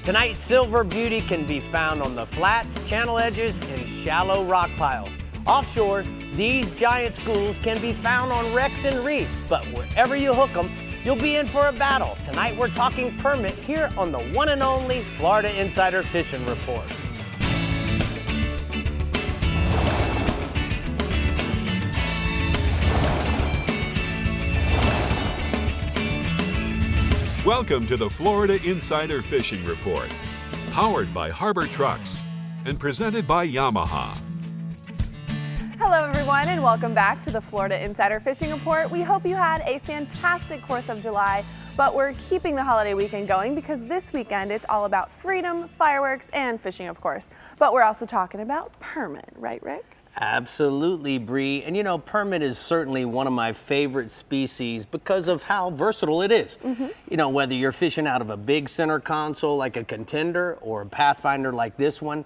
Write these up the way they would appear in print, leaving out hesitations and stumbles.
Tonight's silver beauty can be found on the flats, channel edges, and shallow rock piles. Offshore, these giant schools can be found on wrecks and reefs, but wherever you hook them, you'll be in for a battle. Tonight we're talking permit here on the one and only Florida Insider Fishing Report. Welcome to the Florida Insider Fishing Report, powered by Harbor Trucks and presented by Yamaha. Hello everyone and welcome back to the Florida Insider Fishing Report. We hope you had a fantastic 4th of July, but we're keeping the holiday weekend going because this weekend it's all about freedom, fireworks, and fishing of course. But we're also talking about permit, right Rick? Absolutely, Brie. And you know, permit is certainly one of my favorite species because of how versatile it is. You know, whether you're fishing out of a big center console like a contender or a Pathfinder like this one,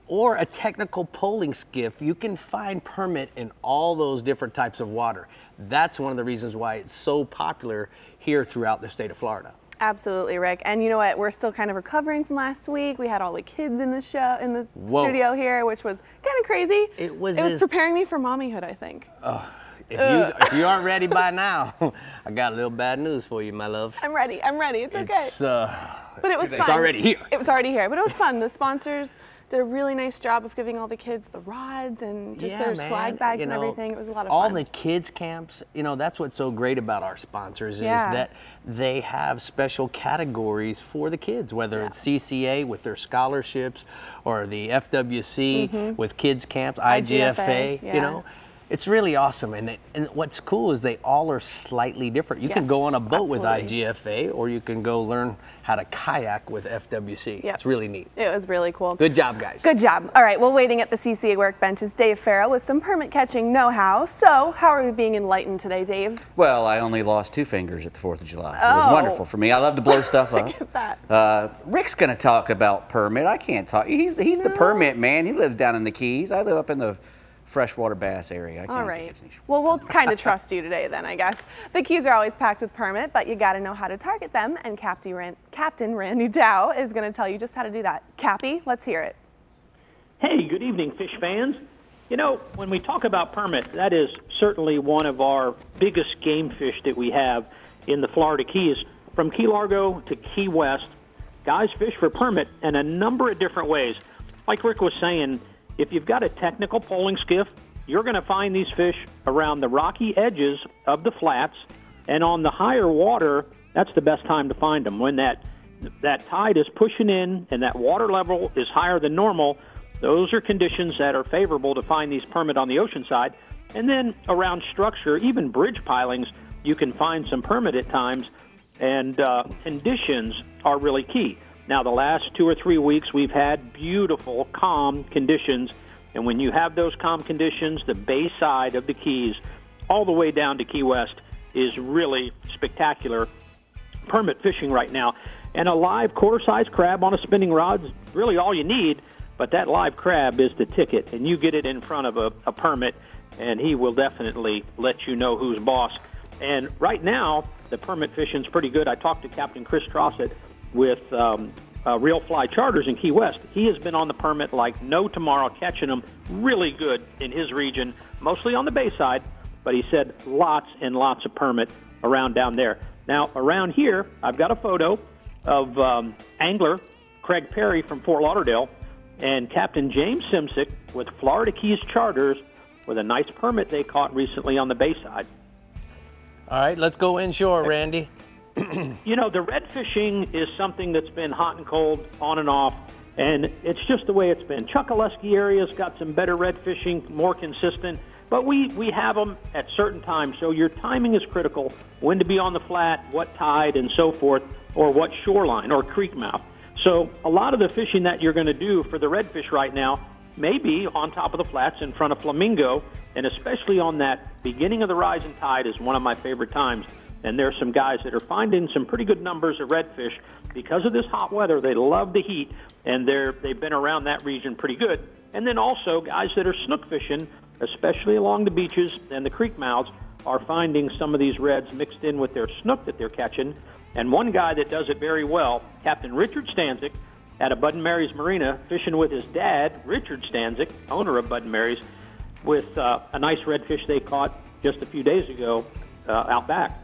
or a technical poling skiff, you can find permit in all those different types of water. That's one of the reasons why it's so popular here throughout the state of Florida. Absolutely, Rick. And you know what? We're still kind of recovering from last week. We had all the kids in the show, in the studio here, which was kind of crazy. It was preparing me for mommyhood, I think. If you aren't ready by now, I got a little bad news for you, my love. I'm ready. I'm ready. It's okay. But it was fun. It's already here. It was already here, but it was fun. The sponsors did a really nice job of giving all the kids the rods and just their swag bags and everything. It was a lot of fun. All the kids camps, you know, that's what's so great about our sponsors is that they have special categories for the kids, whether it's CCA with their scholarships or the FWC with kids camps, IGFA, you know. It's really awesome, and what's cool is they all are slightly different. You can go on a boat with IGFA, or you can go learn how to kayak with FWC. It's really neat. It was really cool. Good job, guys. Good job. All right, well, waiting at the CCA workbench is Dave Ferrell with some permit catching know-how. So, how are we being enlightened today, Dave? Well, I only lost 2 fingers at the 4th of July. It was wonderful for me. I love to blow stuff up. Look at that. Rick's going to talk about permit. I can't talk. He's the permit man. He lives down in the Keys. I live up in the freshwater bass area. All right. Well, we'll kind of trust you today then, I guess. The Keys are always packed with permit, but you got to know how to target them, and Captain Randy Dow is going to tell you just how to do that. Cappy, let's hear it. Hey, good evening, fish fans. You know, when we talk about permit, that is certainly one of our biggest game fish that we have in the Florida Keys. From Key Largo to Key West, guys fish for permit in a number of different ways. Like Rick was saying, if you've got a technical poling skiff, you're going to find these fish around the rocky edges of the flats, and on the higher water, that's the best time to find them. When that tide is pushing in and that water level is higher than normal, those are conditions that are favorable to find these permit on the ocean side. And then around structure, even bridge pilings, you can find some permit at times, and conditions are really key. Now, the last 2 or 3 weeks, we've had beautiful, calm conditions. And when you have those calm conditions, the bay side of the Keys, all the way down to Key West, is really spectacular permit fishing right now. And a live quarter-size crab on a spinning rod is really all you need, but that live crab is the ticket. And you get it in front of a permit, and he will definitely let you know who's boss. And right now, the permit fishing's pretty good. I talked to Captain Chris Trossett with Real Fly Charters in Key West. He has been on the permit like no tomorrow, catching them really good in his region, mostly on the bay side, but he said lots and lots of permit around down there. Now, around here, I've got a photo of angler Craig Perry from Fort Lauderdale and Captain James Simsick with Florida Keys Charters with a nice permit they caught recently on the bay side. All right, let's go inshore, Randy. You know, the red fishing is something that's been hot and cold, on and off, and it's just the way it's been. Chokoloskee area's got some better red fishing, more consistent, but we have them at certain times, so your timing is critical, when to be on the flat, what tide, and so forth, or what shoreline or creek mouth. So a lot of the fishing that you're going to do for the redfish right now may be on top of the flats in front of Flamingo, and especially on that beginning of the rising tide is one of my favorite times. And there's some guys that are finding some pretty good numbers of redfish because of this hot weather. They love the heat, and they've been around that region pretty good. And then also guys that are snook fishing, especially along the beaches and the creek mouths, are finding some of these reds mixed in with their snook that they're catching. And one guy that does it very well, Captain Richard Stanzik, at a Bud & Mary's Marina, fishing with his dad, Richard Stanzik, owner of Bud & Mary's, with a nice redfish they caught just a few days ago out back.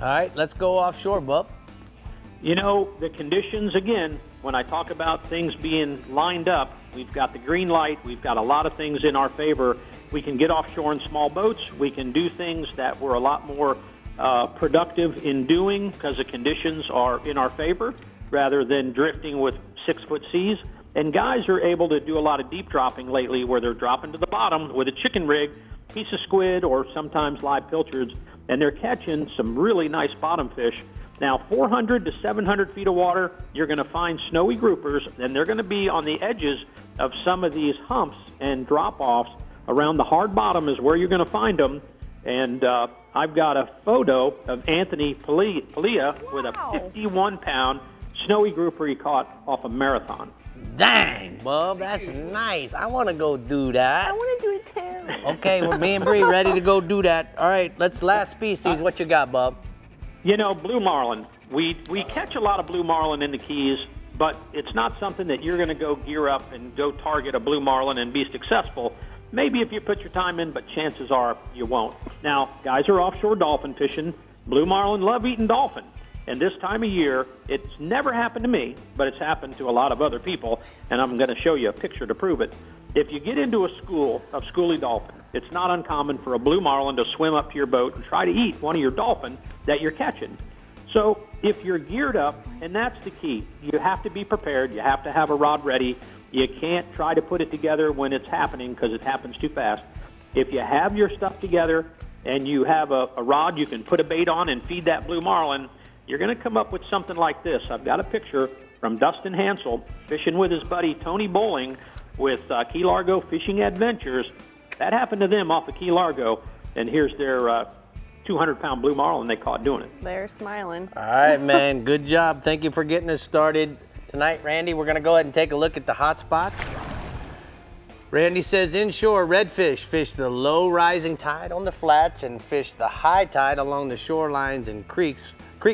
All right, let's go offshore, Bub. You know, the conditions, again, when I talk about things being lined up, we've got the green light, we've got a lot of things in our favor. We can get offshore in small boats. We can do things that we're a lot more productive in doing because the conditions are in our favor rather than drifting with 6-foot seas. And guys are able to do a lot of deep dropping lately where they're dropping to the bottom with a chicken rig, piece of squid, or sometimes live pilchards, and they're catching some really nice bottom fish. Now, 400 to 700 feet of water, you're going to find snowy groupers, and they're going to be on the edges of some of these humps and drop-offs. Around the hard bottom is where you're going to find them. And I've got a photo of Anthony Palia with a 51-pound snowy grouper he caught off a Marathon. Dang, Bub, that's nice. I want to go do that. I want to do it too. Okay, well, me and Brie ready to go do that. All right, last species. What you got, Bub? You know, blue marlin. We catch a lot of blue marlin in the Keys, but it's not something that you're going to go gear up and go target a blue marlin and be successful. Maybe if you put your time in, but chances are you won't. Now, guys are offshore dolphin fishing. Blue marlin love eating dolphin. And this time of year, it's never happened to me, but it's happened to a lot of other people, and I'm going to show you a picture to prove it. If you get into a school of schoolie dolphin, it's not uncommon for a blue marlin to swim up to your boat and try to eat one of your dolphin that you're catching. So if you're geared up, and that's the key, you have to be prepared. You have to have a rod ready. You can't try to put it together when it's happening because it happens too fast. If you have your stuff together and you have a rod you can put a bait on and feed that blue marlin, you're going to come up with something like this. I've got a picture from Dustin Hansel fishing with his buddy Tony Bowling with Key Largo Fishing Adventures. That happened to them off of Key Largo, and here's their 200-pound blue marlin they caught doing it. They're smiling. All right, man. Good job. Thank you for getting us started tonight, Randy. We're going to go ahead and take a look at the hot spots. Randy says inshore redfish fish the low rising tide on the flats and fish the high tide along the shorelines and creek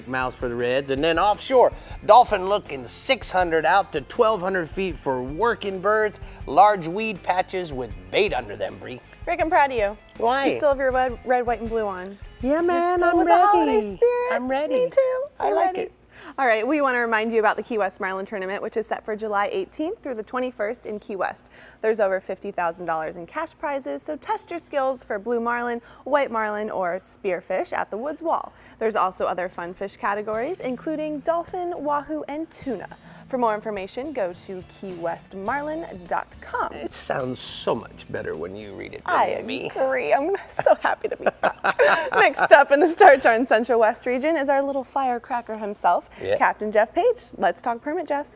mouths for the reds. And then offshore, dolphin looking 600 out to 1,200 feet for working birds, large weed patches with bait under them, Brie. Rick, I'm proud of you. Why? You still have your red, white, and blue on. Yeah, man, I'm ready. The holiday spirit. I'm ready. Me too. I like it. All right, we want to remind you about the Key West Marlin Tournament, which is set for July 18th through the 21st in Key West. There's over $50,000 in cash prizes, so test your skills for blue marlin, white marlin, or spearfish at the Woods Wall. There's also other fun fish categories, including dolphin, wahoo, and tuna. For more information, go to keywestmarlin.com. It sounds so much better when you read it than I me. agree. I'm so happy to be back. Next up in the Star Chart and Central West region is our little firecracker himself, Captain Jeff Page. Let's talk permit, Jeff.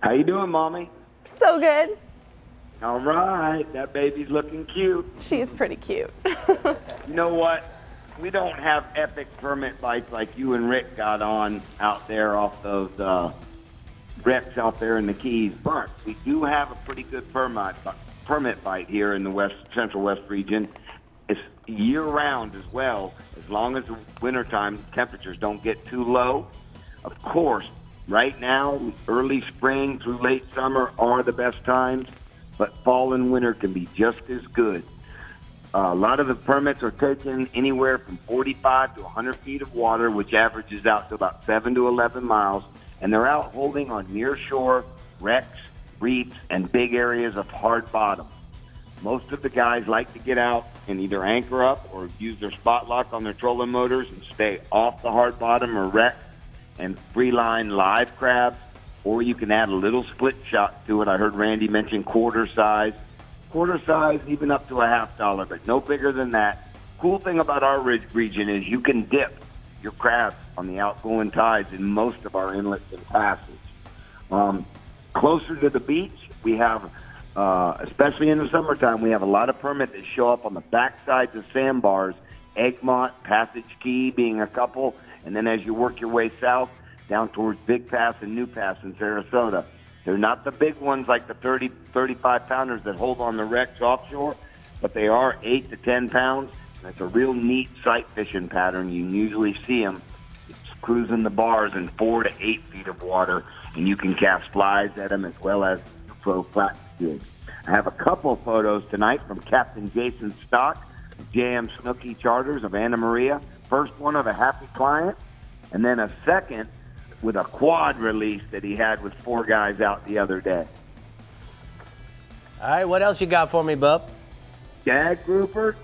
How you doing, Mommy? So good. All right. That baby's looking cute. She's pretty cute. You know what? We don't have epic permit bites like you and Rick got on out there off those wrecks out there in the Keys, but we do have a pretty good permit bite here in the Central West region. It's year-round as well, as long as the wintertime temperatures don't get too low. Of course, right now, early spring through late summer are the best times, but fall and winter can be just as good. A lot of the permits are taken anywhere from 45 to 100 feet of water, which averages out to about 7 to 11 miles. And they're out holding on near-shore wrecks, reefs, and big areas of hard bottom. Most of the guys like to get out and either anchor up or use their spot lock on their trolling motors and stay off the hard bottom or wreck and free line live crabs, or you can add a little split shot to it. I heard Randy mention quarter size, even up to $50, but no bigger than that. Cool thing about our region is you can dip your crabs on the outgoing tides in most of our inlets and passes. Closer to the beach, we have, especially in the summertime, we have a lot of permits that show up on the backsides of sandbars, Egmont, Passage Key being a couple, and then as you work your way south, down towards Big Pass and New Pass in Sarasota. They're not the big ones like the 30, 35-pounders that hold on the wrecks offshore, but they are 8 to 10 pounds. That's a real neat sight fishing pattern. You usually see them cruising the bars in 4 to 8 feet of water, and you can cast flies at them as well as throw flat skids. I have a couple photos tonight from Captain Jason Stock, JM Snooki Charters of Anna Maria. First one of a happy client, and then a second with a quad release that he had with 4 guys out the other day. All right, what else you got for me, bub? Jag grouper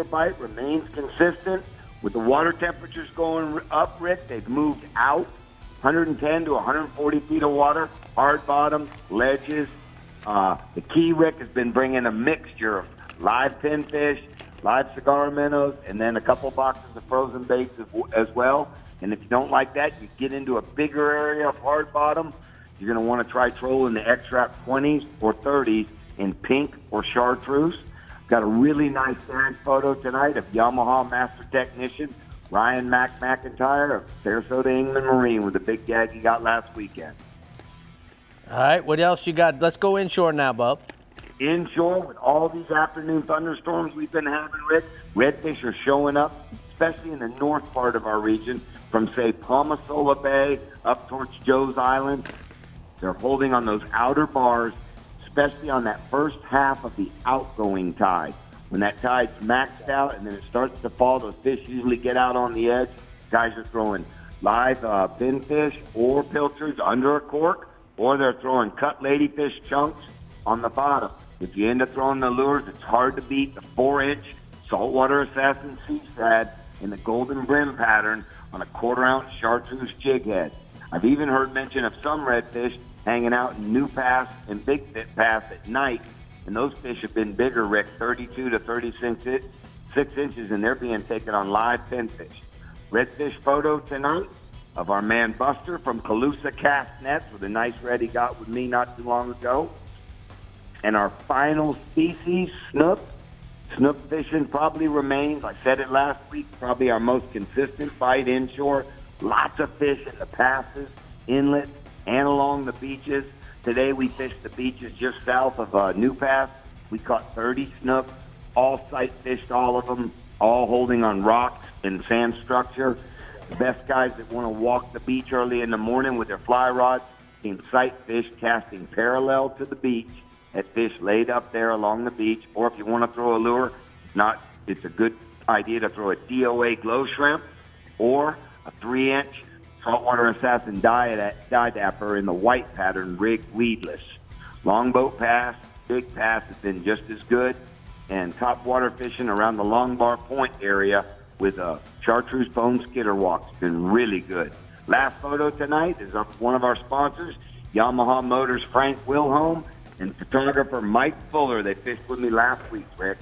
bite remains consistent. With the water temperatures going up, Rick, they've moved out 110 to 140 feet of water, hard bottom, ledges. The key, Rick, has been bringing a mixture of live pinfish, live cigar minnows, and then a couple boxes of frozen baits as well. And if you don't like that, you get into a bigger area of hard bottom, you're going to want to try trolling the X-Rap 20s or 30s in pink or chartreuse. Got a really nice tag photo tonight of Yamaha Master Technician Ryan McIntyre of Sarasota England Marine with the big gag he got last weekend. All right, what else you got? Let's go inshore now, bub. Inshore, with all these afternoon thunderstorms we've been having, Rick, redfish are showing up, especially in the north part of our region, from, say, Palmasola Bay up towards Joe's Island. They're holding on those outer bars, especially on that first half of the outgoing tide. When that tide's maxed out and then it starts to fall, those fish usually get out on the edge. Guys are throwing live pinfish or pilchards under a cork, or they're throwing cut ladyfish chunks on the bottom. If you end up throwing the lures, it's hard to beat the 4-inch saltwater assassin sea shad in the golden brim pattern on a 1/4-ounce chartreuse jig head. I've even heard mention of some redfish hanging out in New Pass and Big Fit Pass at night, and those fish have been bigger, Rick, 32 to 36 inches, and they're being taken on live pinfish. Redfish photo tonight of our man Buster from Calusa Cast Nets with a nice red he got with me not too long ago. And our final species, snook. Snook fishing probably remains, I said it last week, probably our most consistent bite inshore. Lots of fish in the passes, inlets, and along the beaches. Today we fished the beaches just south of New Pass. We caught 30 snook, all sight fished, all of them, all holding on rocks and sand structure. The best guys that want to walk the beach early in the morning with their fly rods can sight fish casting parallel to the beach at fish laid up there along the beach. Or if you want to throw a lure, it's a good idea to throw a DOA glow shrimp or a 3-inch saltwater assassin dapper in the white pattern rigged weedless. Longboat Pass, Big Pass has been just as good, and top water fishing around the Long Bar Point area with a chartreuse bone skitter walk has been really good. Last photo tonight is of one of our sponsors, Yamaha Motors Frank Wilhelm and photographer Mike Fuller. They fished with me last week, Rick.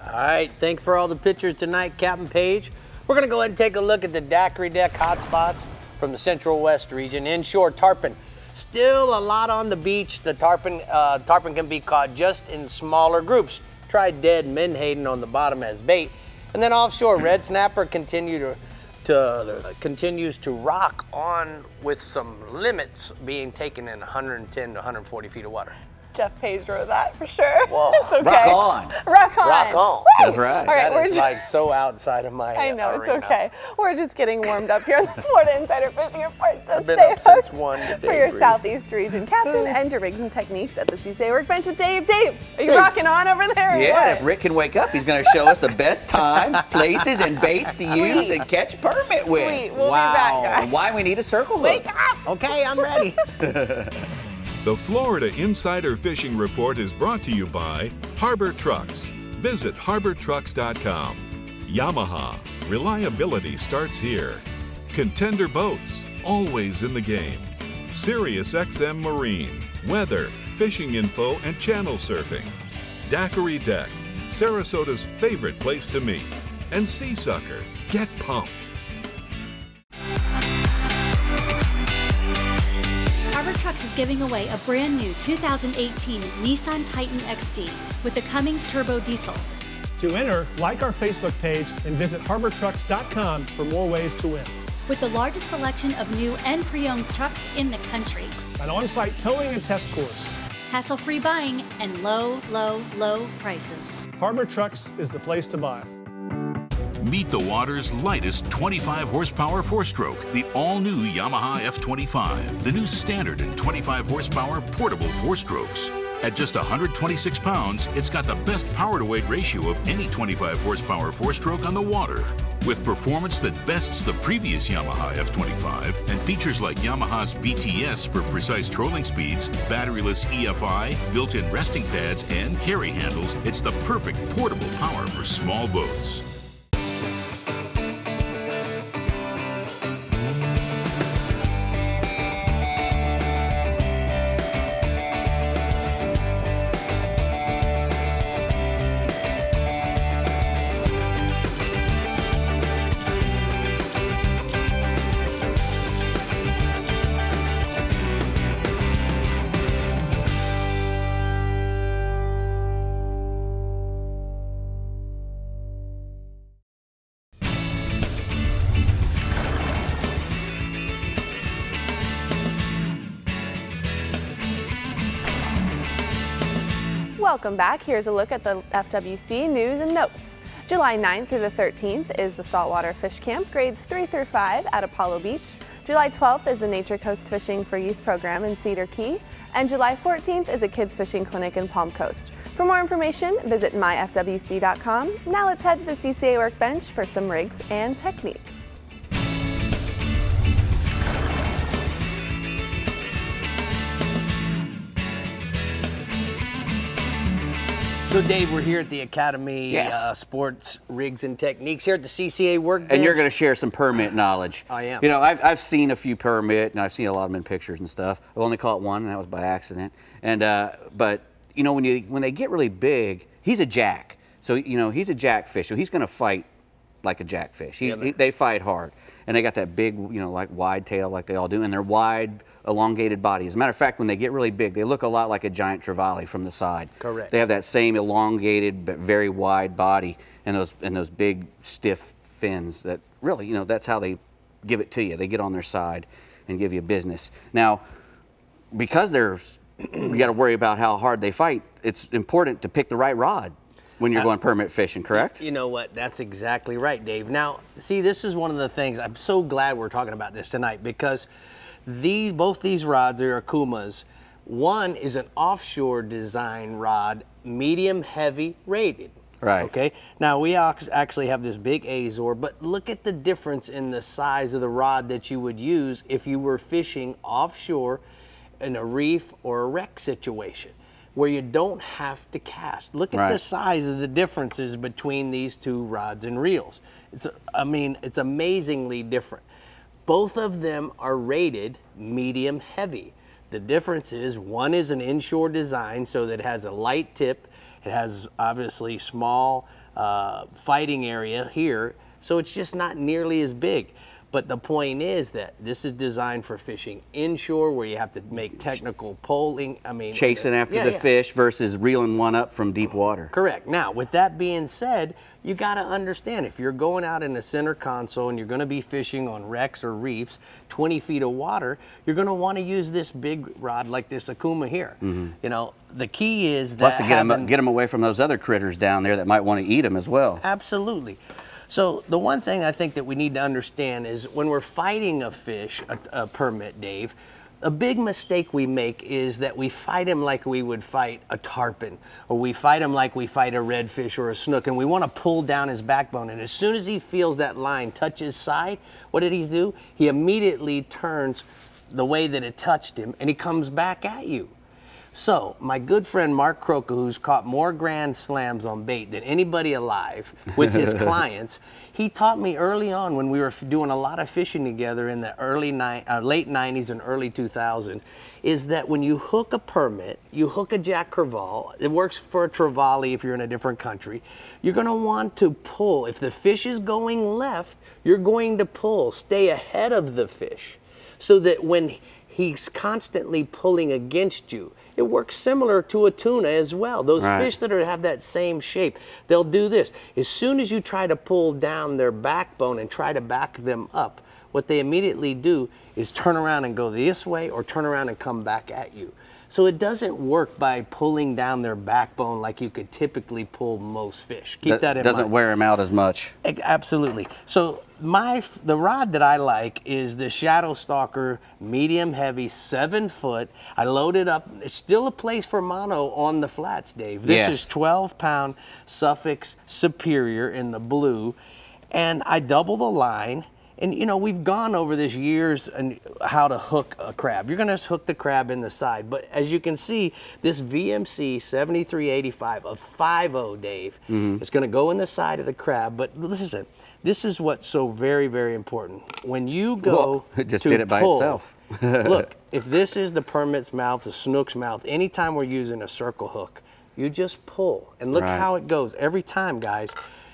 All right, thanks for all the pictures tonight, Captain Page. We're going to go ahead and take a look at the daiquiri deck hotspots from the Central West region. Inshore tarpon, still a lot on the beach. The tarpon can be caught just in smaller groups. Try dead menhaden on the bottom as bait. And then offshore, red snapper continues to rock on with some limits being taken in 110 to 140 feet of water. Jeff Page wrote that for sure. Whoa. It's okay. Rock on. Rock on. Rock on. That's right. All right, That is like so outside of my I know, arena. it's okay. We're just getting warmed up here on the Florida Insider Fishing Report, so I've been stay up since hooked 1 today, for your Bree. Southeast region captain and your rigs and techniques at the CCA Workbench with Dave. Dave, are you rocking on over there? Yeah, if Rick can wake up, he's going to show us the best times, places, and baits to use and catch permit with. Sweet, we'll be back, guys. And why we need a circle hook. Wake up! Okay, I'm ready. The Florida Insider Fishing Report is brought to you by Harbor Trucks. Visit harbortrucks.com. Yamaha, reliability starts here. Contender Boats, always in the game. SiriusXM Marine, weather, fishing info, and channel surfing. Daiquiri Deck, Sarasota's favorite place to meet. And Sea Sucker, get pumped. Harbor Trucks is giving away a brand new 2018 Nissan Titan XD with the Cummins Turbo Diesel. To enter, like our Facebook page and visit harbortrucks.com for more ways to win. With the largest selection of new and pre-owned trucks in the country. An on-site towing and test course. Hassle-free buying and low, low, low prices. Harbor Trucks is the place to buy. Meet the water's lightest 25 horsepower four-stroke, the all-new Yamaha F25, the new standard and 25 horsepower portable four-strokes. At just 126 pounds, it's got the best power-to-weight ratio of any 25 horsepower four-stroke on the water. With performance that bests the previous Yamaha F25 and features like Yamaha's VTS for precise trolling speeds, batteryless EFI, built-in resting pads, and carry handles, it's the perfect portable power for small boats. Welcome back. Here's a look at the FWC news and notes. July 9th through the 13th is the Saltwater Fish Camp, grades 3 through 5 at Apollo Beach. July 12th is the Nature Coast Fishing for Youth program in Cedar Key. And July 14th is a kids fishing clinic in Palm Coast. For more information, visit myfwc.com. Now let's head to the CCA workbench for some rigs and techniques. So Dave, we're here at the Academy Sports Rigs and Techniques here at the CCA workbench. And you're going to share some permit knowledge. I am. You know, I've seen a few permit, and I've seen a lot of them in pictures and stuff. I've only caught one, and that was by accident. And but you know, when they get really big, he's a jack. So you know, he's a jackfish. So he's going to fight like a jackfish. They fight hard, and they got that big, you know, like wide tail, like they all do, and they're wide, elongated body. As a matter of fact, when they get really big, they look a lot like a giant trevally from the side. Correct. They have that same elongated but very wide body and those big stiff fins that really, you know, that's how they give it to you. They get on their side and give you business. Now, because you got to worry about how hard they fight, it's important to pick the right rod when you're going permit fishing, correct? You know what? That's exactly right, Dave. Now, see, this is one of the things, I'm so glad we're talking about this tonight, because both these rods are Akumas. One is an offshore design rod, medium heavy rated. Right. Okay. Now we actually have this big Azor, but look at the difference in the size of the rod that you would use if you were fishing offshore in a reef or a wreck situation where you don't have to cast. Look at the size of the differences between these two rods and reels. I mean, it's amazingly different. Both of them are rated medium heavy. The difference is one is an inshore design, so that it has a light tip. It has obviously small fighting area here, so it's just not nearly as big. But the point is that this is designed for fishing inshore where you have to make technical poling. I mean, chasing after the fish versus reeling one up from deep water. Correct. Now, with that being said, you got to understand if you're going out in the center console and you're going to be fishing on wrecks or reefs, 20 feet of water, you're going to want to use this big rod like this Akuma here. You know, the key is that plus to get them away from those other critters down there that might want to eat them as well. Absolutely. So the one thing I think that we need to understand is when we're fighting a fish, a permit, Dave, a big mistake we make is that we fight him like we would fight a tarpon, or we fight him like we fight a redfish or a snook, and we want to pull down his backbone. And as soon as he feels that line touch his side, what did he do? He immediately turns the way that it touched him, and he comes back at you. So, my good friend Mark Croca, who's caught more Grand Slams on bait than anybody alive with his clients, he taught me early on when we were doing a lot of fishing together in the late 90s and early 2000s, is that when you hook a permit, you hook a Jack Crevalle, it works for a Trevally if you're in a different country, you're going to want to pull. If the fish is going left, you're going to pull, stay ahead of the fish, so that when he's constantly pulling against you, it works similar to a tuna as well. Those fish that have that same shape, they'll do this. As soon as you try to pull down their backbone and try to back them up, what they immediately do is turn around and go this way or turn around and come back at you. So it doesn't work by pulling down their backbone like you could typically pull most fish. Keep that in mind. Doesn't wear them out as much. Absolutely. So the rod that I like is the Shadow Stalker medium heavy 7 foot. I load it up. It's still a place for mono on the flats, Dave. This is 12-pound Suffolk Superior in the blue, and I double the line. And you know, we've gone over this years and how to hook a crab. You're gonna just hook the crab in the side. But as you can see, this VMC 7385 of 5.0, Dave, it's gonna go in the side of the crab. But listen, this is what's so very, very important. When you go it just to did it by pull, itself. Look, if this is the permit's mouth, the snook's mouth, anytime we're using a circle hook, you just pull. And look how it goes every time, guys.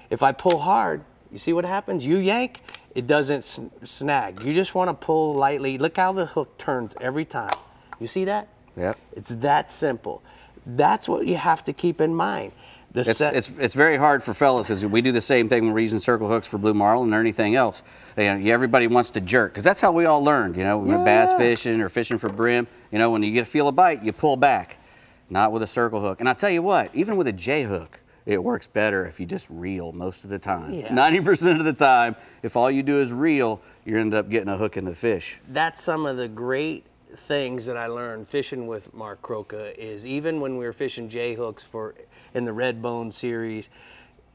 If I pull hard, you see what happens? You yank, it doesn't snag. You just want to pull lightly. Look how the hook turns every time. You see that? Yep. It's that simple. That's what you have to keep in mind. It's very hard for fellas because we do the same thing when we're using circle hooks for blue marlin or anything else. Everybody wants to jerk because that's how we all learned. You know, when we're bass fishing or fishing for brim. You know, when you feel a bite, you pull back. Not with a circle hook. And I'll tell you what, even with a J hook, it works better if you just reel most of the time. 90% of the time, if all you do is reel, you end up getting a hook in the fish. That's some of the great things that I learned fishing with Mark Croca is even when we were fishing J hooks in the Red Bone series,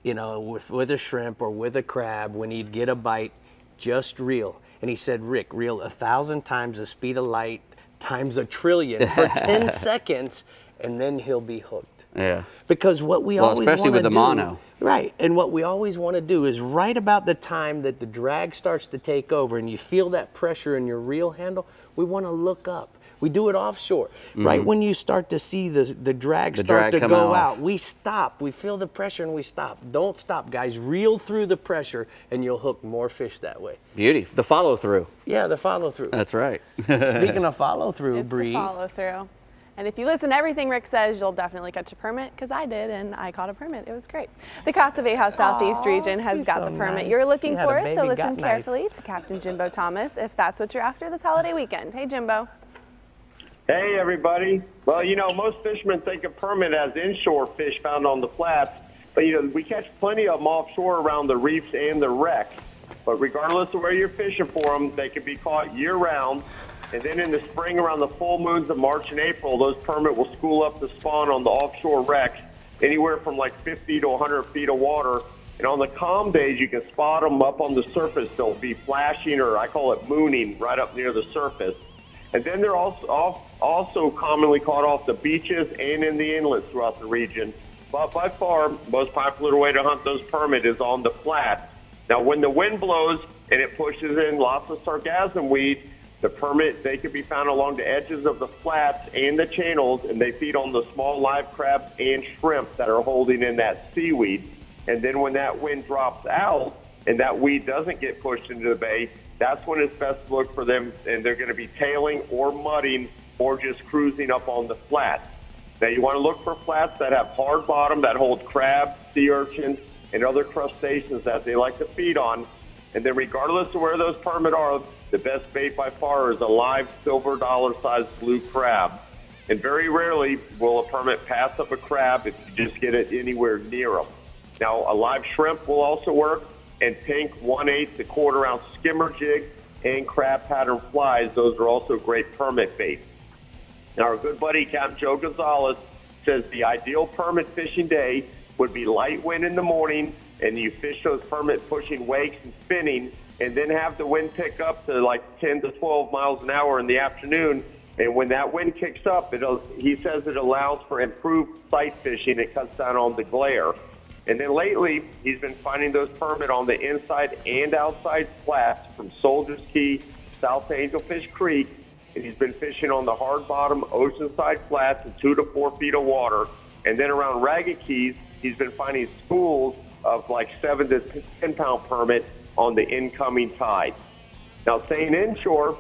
you know, with a shrimp or with a crab, when he'd get a bite, just reel. And he said, Rick, reel 1,000 times the speed of light times 1 trillion for 10 seconds, and then he'll be hooked. Yeah. Because what we always want to do, especially with the mono. Right, and what we always want to do is right about the time that the drag starts to take over and you feel that pressure in your reel handle, we want to look up. We do it offshore. Right when you start to see the drag start to go out, we stop. We feel the pressure and we stop. Don't stop, guys. Reel through the pressure and you'll hook more fish that way. Beauty. The follow through. Yeah, the follow through. That's right. Speaking of follow through, Brie. The follow through. And if you listen to everything Rick says, you'll definitely catch a permit, because I did, and I caught a permit. It was great. The Casa Vieja Southeast region has got the permit you're looking for, so listen carefully to Captain Jimbo Thomas if that's what you're after this holiday weekend. Hey, Jimbo. Hey, everybody. Well, you know, most fishermen think of permit as inshore fish found on the flats, but, you know, we catch plenty of them offshore around the reefs and the wrecks. But regardless of where you're fishing for them, they can be caught year-round. And then in the spring, around the full moons of March and April, those permit will school up to spawn on the offshore wrecks, anywhere from like 50 to 100 feet of water. And on the calm days, you can spot them up on the surface. They'll be flashing, or I call it mooning, right up near the surface. And then they're also commonly caught off the beaches and in the inlets throughout the region. But by far, most popular way to hunt those permit is on the flats. Now, when the wind blows and it pushes in lots of sargassum weed, the permit, they can be found along the edges of the flats and the channels, and they feed on the small live crabs and shrimp that are holding in that seaweed. And then when that wind drops out and that weed doesn't get pushed into the bay, that's when it's best to look for them, and they're going to be tailing or mudding or just cruising up on the flats. Now, you want to look for flats that have hard bottom that hold crabs, sea urchins, and other crustaceans that they like to feed on. And then regardless of where those permit are, the best bait by far is a live silver dollar-sized blue crab. And very rarely will a permit pass up a crab if you just get it anywhere near them. Now, a live shrimp will also work, and pink 1/8 to 1/4 ounce skimmer jig and crab pattern flies. Those are also great permit baits. Now, our good buddy Captain Joe Gonzalez says the ideal permit fishing day would be light wind in the morning, and you fish those permit pushing wakes and spinning, and then have the wind pick up to like 10 to 12 miles an hour in the afternoon. And when that wind kicks up, he says it allows for improved sight fishing. It cuts down on the glare. And then lately, he's been finding those permit on the inside and outside flats from Soldier's Key, South Angelfish Creek, and he's been fishing on the hard bottom oceanside flats in 2 to 4 feet of water. And then around Ragged Keys, he's been finding schools of like 7 to 10 pound permit on the incoming tide. Now, staying inshore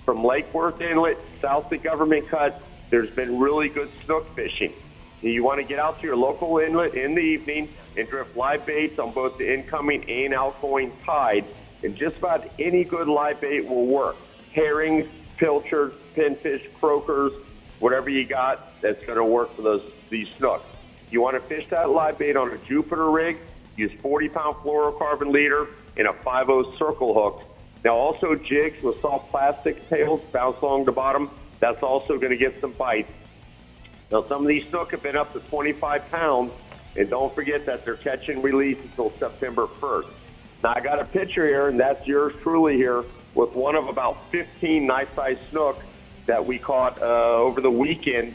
from Lake Worth Inlet south to Government Cut, there's been really good snook fishing. You want to get out to your local inlet in the evening and drift live baits on both the incoming and outgoing tide, and just about any good live bait will work. Herrings, pilchards, pinfish, croakers, whatever you got that's going to work for these snooks. You want to fish that live bait on a Jupiter rig, use 40-pound fluorocarbon leader and a 5/0 circle hook. Now also jigs with soft plastic tails bounce along the bottom. That's also going to get some bites. Now some of these snook have been up to 25 pounds, and don't forget that they're catch and release until September 1st. Now I got a picture here, and that's yours truly here, with one of about 15 nice-sized snook that we caught over the weekend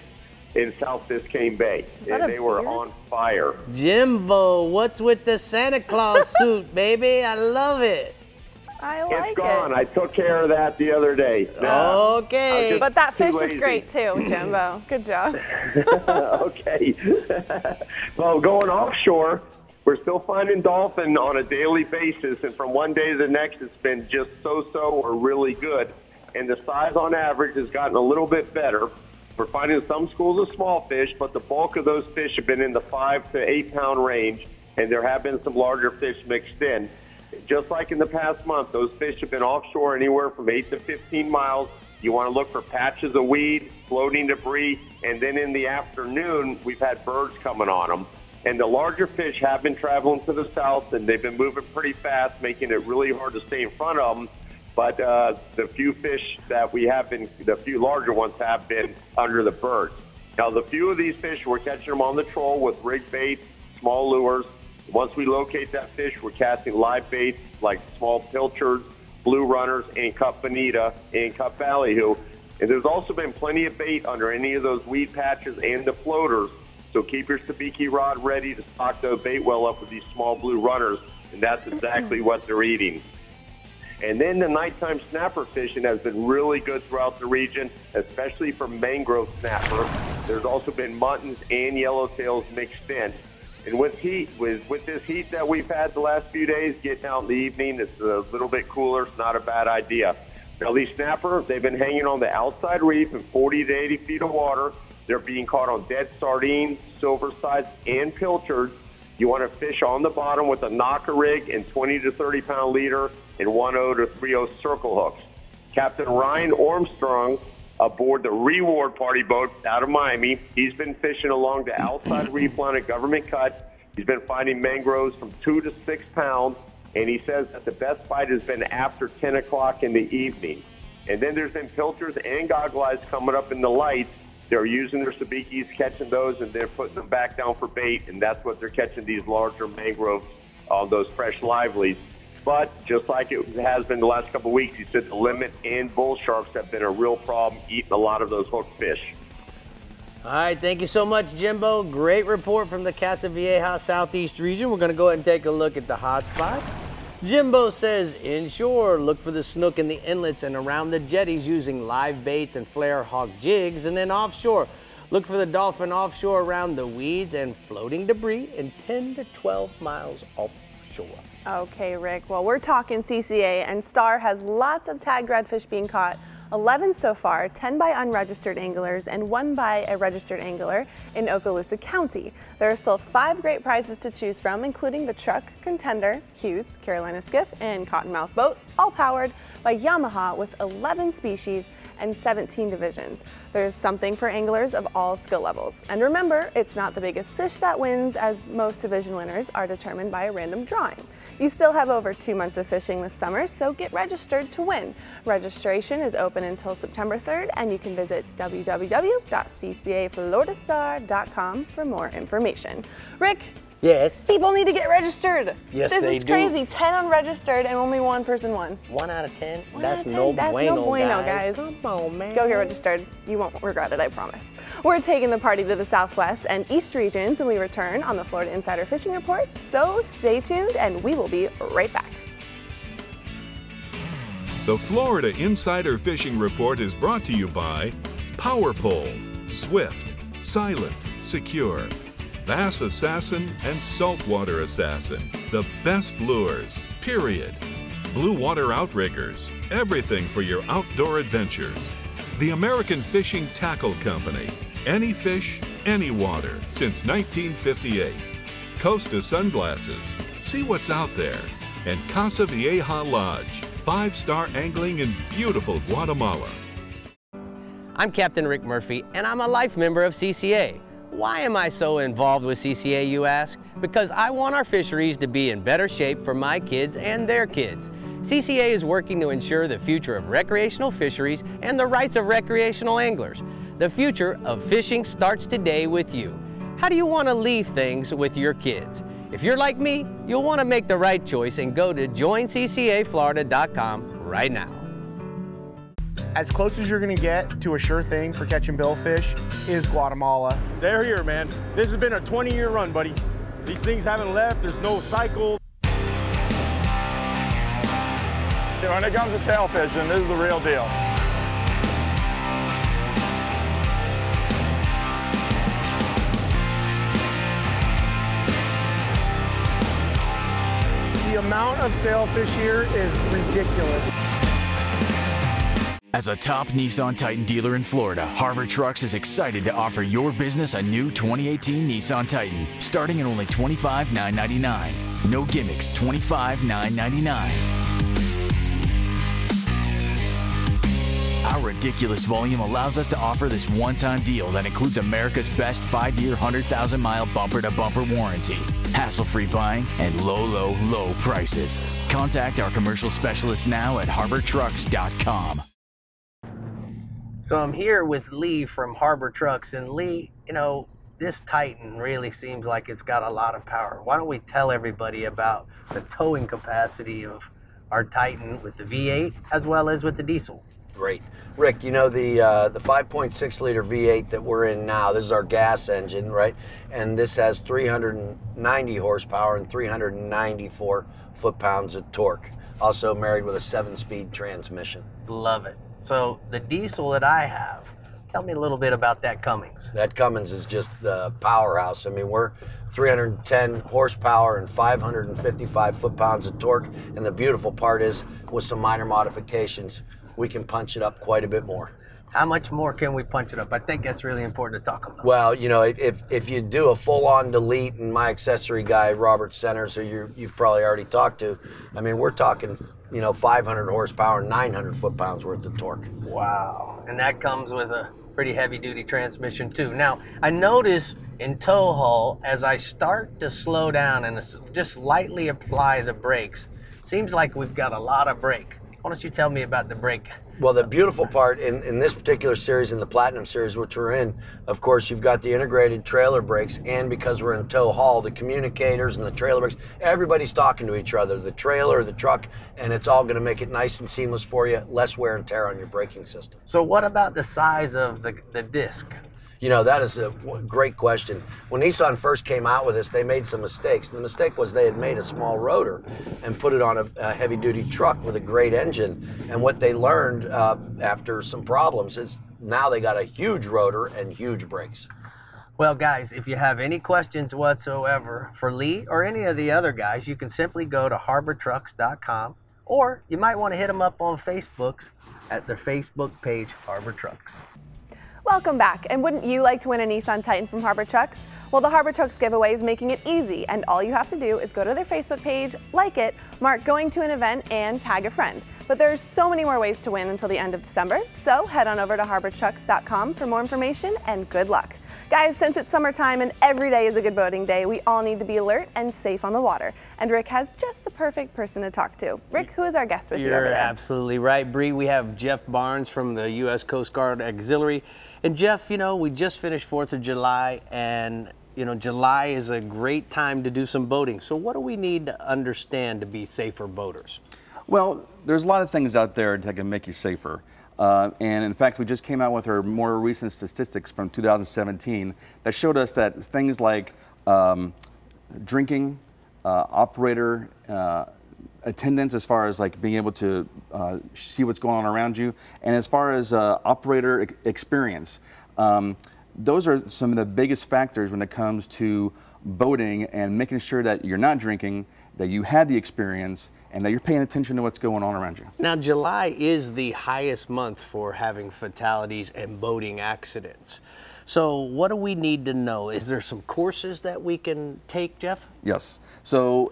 in South Biscayne Bay, and they were on fire. Jimbo, what's with the Santa Claus suit, baby? I love it. I like it. It's gone. I took care of that the other day. Okay. But that fish is great too, Jimbo. Good job. Okay. Well, going offshore, we're still finding dolphin on a daily basis, and from one day to the next, it's been just so-so or really good. And the size on average has gotten a little bit better. We're finding some schools of small fish, but the bulk of those fish have been in the 5 to 8 pound range, and there have been some larger fish mixed in. Just like in the past month, those fish have been offshore anywhere from 8 to 15 miles. You want to look for patches of weed, floating debris, and then in the afternoon, we've had birds coming on them. And the larger fish have been traveling to the south, and they've been moving pretty fast, making it really hard to stay in front of them. But the few fish that we have been, the few larger ones have been under the birds. Now, the few of these fish, we're catching them on the troll with rig bait, small lures. Once we locate that fish, we're casting live baits like small pilchards, blue runners, and cup bonita, and cup ballyhoo. And there's also been plenty of bait under any of those weed patches and the floaters. So keep your sabiki rod ready to stock the bait well up with these small blue runners, and that's exactly what they're eating. And then the nighttime snapper fishing has been really good throughout the region, especially for mangrove snapper. There's also been muttons and yellowtails mixed in. And with this heat that we've had the last few days, getting out in the evening, it's a little bit cooler. It's not a bad idea. Now, these snapper, they've been hanging on the outside reef in 40 to 80 feet of water. They're being caught on dead sardines, silver sides, and pilchards. You want to fish on the bottom with a knocker rig and 20 to 30 pound leader and 1/0 to 3/0 circle hooks. Captain Ryan Armstrong aboard the Reward Party boat out of Miami. He's been fishing along the outside reef line at Government Cut. He's been finding mangroves from 2 to 6 pounds, and he says that the best bite has been after 10 o'clock in the evening. And then there's been pilchards and goggle eyes coming up in the lights. They're using their sabikis, catching those, and they're putting them back down for bait, and that's what they're catching these larger mangroves on those fresh livelies. But just like it has been the last couple of weeks, he said the limit and bull sharks have been a real problem, eating a lot of those hooked fish. All right, thank you so much, Jimbo. Great report from the Casa Vieja Southeast region. We're going to go ahead and take a look at the hot spots. Jimbo says inshore, look for the snook in the inlets and around the jetties using live baits and flare hawk jigs. And then offshore, look for the dolphin offshore around the weeds and floating debris in 10 to 12 miles offshore. Okay, Rick. Well, we're talking CCA, and Star has lots of tagged redfish being caught. 11 so far, 10 by unregistered anglers and 1 by a registered angler in Okaloosa County. There are still 5 great prizes to choose from, including the Truck, Contender, Hughes, Carolina Skiff, and Cottonmouth Boat, all powered by Yamaha with 11 species and 17 divisions. There's something for anglers of all skill levels. And remember, it's not the biggest fish that wins, as most division winners are determined by a random drawing. You still have over 2 months of fishing this summer, so get registered to win. Registration is open until September 3rd, and you can visit www.ccafloridastar.com for more information. Rick? Yes? People need to get registered. Yes, they do. This is crazy. 10 unregistered and only 1 person won. 1 out of 10? That's no bueno, guys. Come on, man. Go get registered. You won't regret it, I promise. We're taking the party to the Southwest and East regions when we return on the Florida Insider Fishing Report, so stay tuned and we will be right back. The Florida Insider Fishing Report is brought to you by Power Pole, Swift, Silent, Secure, Bass Assassin and Saltwater Assassin, the best lures, period. Blue Water Outriggers, everything for your outdoor adventures. The American Fishing Tackle Company, any fish, any water, since 1958. Costa Sunglasses, see what's out there. And Casa Vieja Lodge, 5-star angling in beautiful Guatemala. I'm Captain Rick Murphy, and I'm a life member of CCA. Why am I so involved with CCA, you ask? Because I want our fisheries to be in better shape for my kids and their kids. CCA is working to ensure the future of recreational fisheries and the rights of recreational anglers. The future of fishing starts today with you. How do you want to leave things with your kids? If you're like me, you'll want to make the right choice and go to joinccaflorida.com right now. As close as you're going to get to a sure thing for catching billfish is Guatemala. They're here, man. This has been a 20-year run, buddy. These things haven't left. There's no cycle. When it comes to sail fishing, this is the real deal. The amount of sailfish here is ridiculous. As a top Nissan Titan dealer in Florida, Harbor Trucks is excited to offer your business a new 2018 Nissan Titan, starting at only $25,999. No gimmicks, $25,999. Our ridiculous volume allows us to offer this one-time deal that includes America's best 5-year, 100,000-mile bumper-to-bumper warranty, hassle-free buying, and low, low, low prices. Contact our commercial specialists now at harbortrucks.com. So I'm here with Lee from Harbor Trucks, and Lee, you know, this Titan really seems like it's got a lot of power. Why don't we tell everybody about the towing capacity of our Titan with the V8 as well as with the diesel? Great. Rick, you know the 5.6 liter V8 that we're in now, this is our gas engine, right? And this has 390 horsepower and 394 foot-pounds of torque. Also married with a 7-speed transmission. Love it. So the diesel that I have, tell me a little bit about that Cummins. That Cummins is just the powerhouse. I mean, we're 310 horsepower and 555 foot-pounds of torque. And the beautiful part is, with some minor modifications, we can punch it up quite a bit more. How much more can we punch it up? I think that's really important to talk about. Well, you know, if you do a full-on delete, and my accessory guy, Robert Centers, who you've probably already talked to, I mean, we're talking, you know, 500 horsepower, 900 foot-pounds worth of torque. Wow. And that comes with a pretty heavy-duty transmission, too. Now, I notice in tow haul, as I start to slow down and just lightly apply the brakes, seems like we've got a lot of brake. Why don't you tell me about the brake? Well, the beautiful part in this particular series, in the Platinum series, which we're in, of course, you've got the integrated trailer brakes, and because we're in tow haul, the communicators and the trailer brakes, everybody's talking to each other, the trailer, the truck, and it's all going to make it nice and seamless for you, less wear and tear on your braking system. So what about the size of the disc? You know, that is a great question. When Nissan first came out with this, they made some mistakes. The mistake was they had made a small rotor and put it on a heavy-duty truck with a great engine. And what they learned after some problems is now they got a huge rotor and huge brakes. Well, guys, if you have any questions whatsoever for Lee or any of the other guys, you can simply go to harbortrucks.com, or you might want to hit them up on Facebook at their Facebook page, Harbor Trucks. Welcome back, and wouldn't you like to win a Nissan Titan from Harbor Trucks? Well, the Harbor Trucks giveaway is making it easy, and all you have to do is go to their Facebook page, like it, mark going to an event, and tag a friend. But there's so many more ways to win until the end of December, so head on over to harbortrucks.com for more information, and good luck. Guys, since it's summertime and every day is a good boating day, we all need to be alert and safe on the water. And Rick has just the perfect person to talk to. Rick, who is our guest with you over there? You're absolutely right, Bree. We have Jeff Barnes from the U.S. Coast Guard Auxiliary. And Jeff, you know, we just finished 4th of July, and you know, July is a great time to do some boating. So what do we need to understand to be safer boaters? Well, there's a lot of things out there that can make you safer. And in fact, we just came out with our more recent statistics from 2017 that showed us that things like drinking, operator attendance, as far as like being able to see what's going on around you, and as far as operator experience, those are some of the biggest factors when it comes to boating and making sure that you're not drinking, that you had the experience, and that you're paying attention to what's going on around you. Now, July is the highest month for having fatalities and boating accidents. So what do we need to know? Is there some courses that we can take, Jeff? Yes. So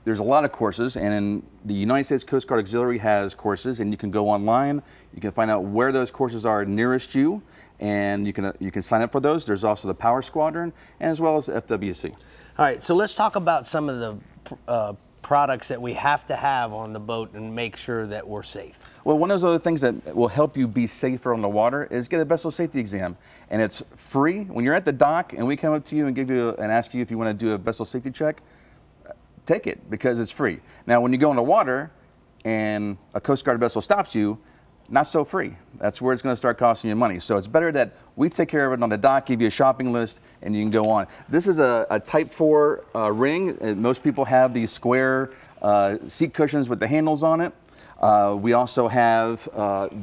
there's a lot of courses, and in the United States Coast Guard Auxiliary has courses, and you can go online. You can find out where those courses are nearest you, and you can sign up for those. There's also the Power Squadron, and as well as the FWC. All right, so let's talk about some of the products that we have to have on the boat and make sure that we're safe. Well, one of those other things that will help you be safer on the water is get a vessel safety exam, and it's free. When you're at the dock and we come up to you and ask you if you want to do a vessel safety check, take it because it's free. Now, when you go in the water and a Coast Guard vessel stops you, not so free. That's where it's going to start costing you money. So it's better that we take care of it on the dock, give you a shopping list, and you can go on. This is a Type 4 ring. Most people have these square seat cushions with the handles on it. We also have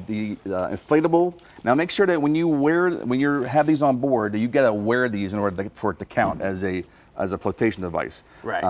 the inflatable. Now make sure that when you have these on board, that you got to wear these in order for it to count as a flotation device. Right.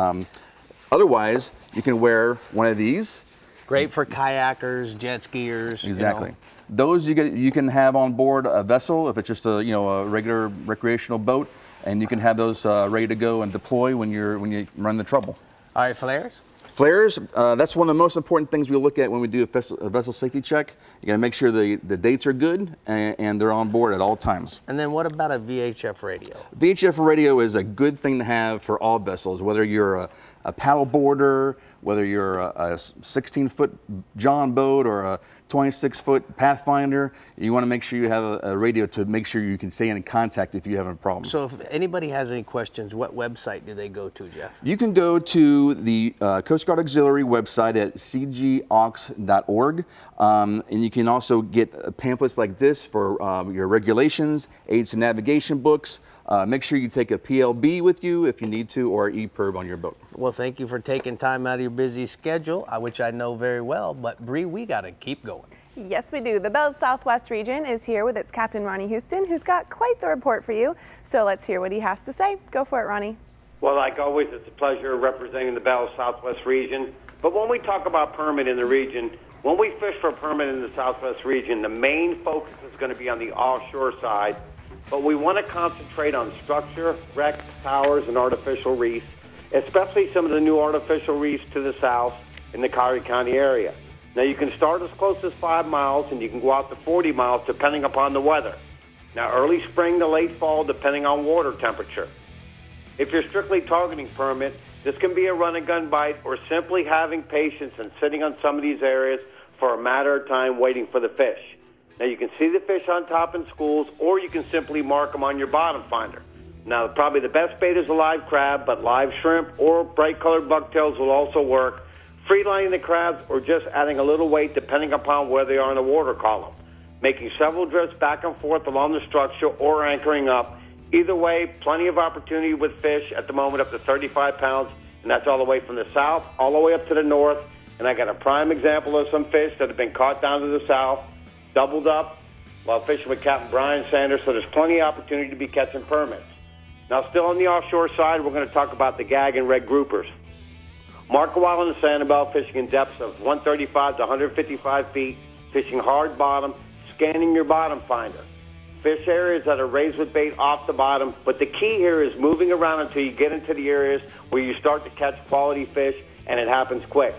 Otherwise, you can wear one of these. Great for kayakers, jet skiers. Exactly. Those you can have on board a vessel if it's just a regular recreational boat, and you can have those ready to go and deploy when you run the trouble. All right, flares. Flares, that's one of the most important things we look at when we do a vessel safety check. You gotta make sure the dates are good and they're on board at all times. And then what about a VHF radio? VHF radio is a good thing to have for all vessels, whether you're a paddle boarder, whether you're a 16-foot John boat or a 26-foot Pathfinder. You want to make sure you have a radio to make sure you can stay in contact if you have a problem. So if anybody has any questions, what website do they go to, Jeff? You can go to the Coast Guard Auxiliary website at cgaux.org, and you can also get pamphlets like this for your regulations, aids to navigation books. Make sure you take a PLB with you if you need to, or EPIRB on your boat. Well, thank you for taking time out of your busy schedule, which I know very well. But Bree, we got to keep going. Yes, we do. The Bell's Southwest region is here with its Captain Ronnie Houston, who's got quite the report for you. So let's hear what he has to say. Go for it, Ronnie. Well, like always, it's a pleasure representing the Bell's Southwest region. But when we talk about permit in the region, when we fish for a permit in the Southwest region, the main focus is going to be on the offshore side. But we want to concentrate on structure, wrecks, towers, and artificial reefs, especially some of the new artificial reefs to the south in the Collier County area. Now, you can start as close as 5 miles, and you can go out to 40 miles depending upon the weather. Now, early spring to late fall depending on water temperature. If you're strictly targeting permit, this can be a run-and-gun bite or simply having patience and sitting on some of these areas for a matter of time waiting for the fish. Now, you can see the fish on top in schools, or you can simply mark them on your bottom finder. Now, probably the best bait is a live crab, but live shrimp or bright-colored bucktails will also work. Free-lining the crabs or just adding a little weight depending upon where they are in the water column. Making several drifts back and forth along the structure or anchoring up. Either way, plenty of opportunity with fish at the moment up to 35 pounds, and that's all the way from the south all the way up to the north. And I got a prime example of some fish that have been caught down to the south, doubled up while fishing with Captain Brian Sanders, so there's plenty of opportunity to be catching permits. Now, still on the offshore side, we're going to talk about the gag and red groupers. Mark a while in the Sanibel, fishing in depths of 135 to 155 feet, fishing hard bottom, scanning your bottom finder. Fish areas that are raised with bait off the bottom, but the key here is moving around until you get into the areas where you start to catch quality fish, and it happens quick.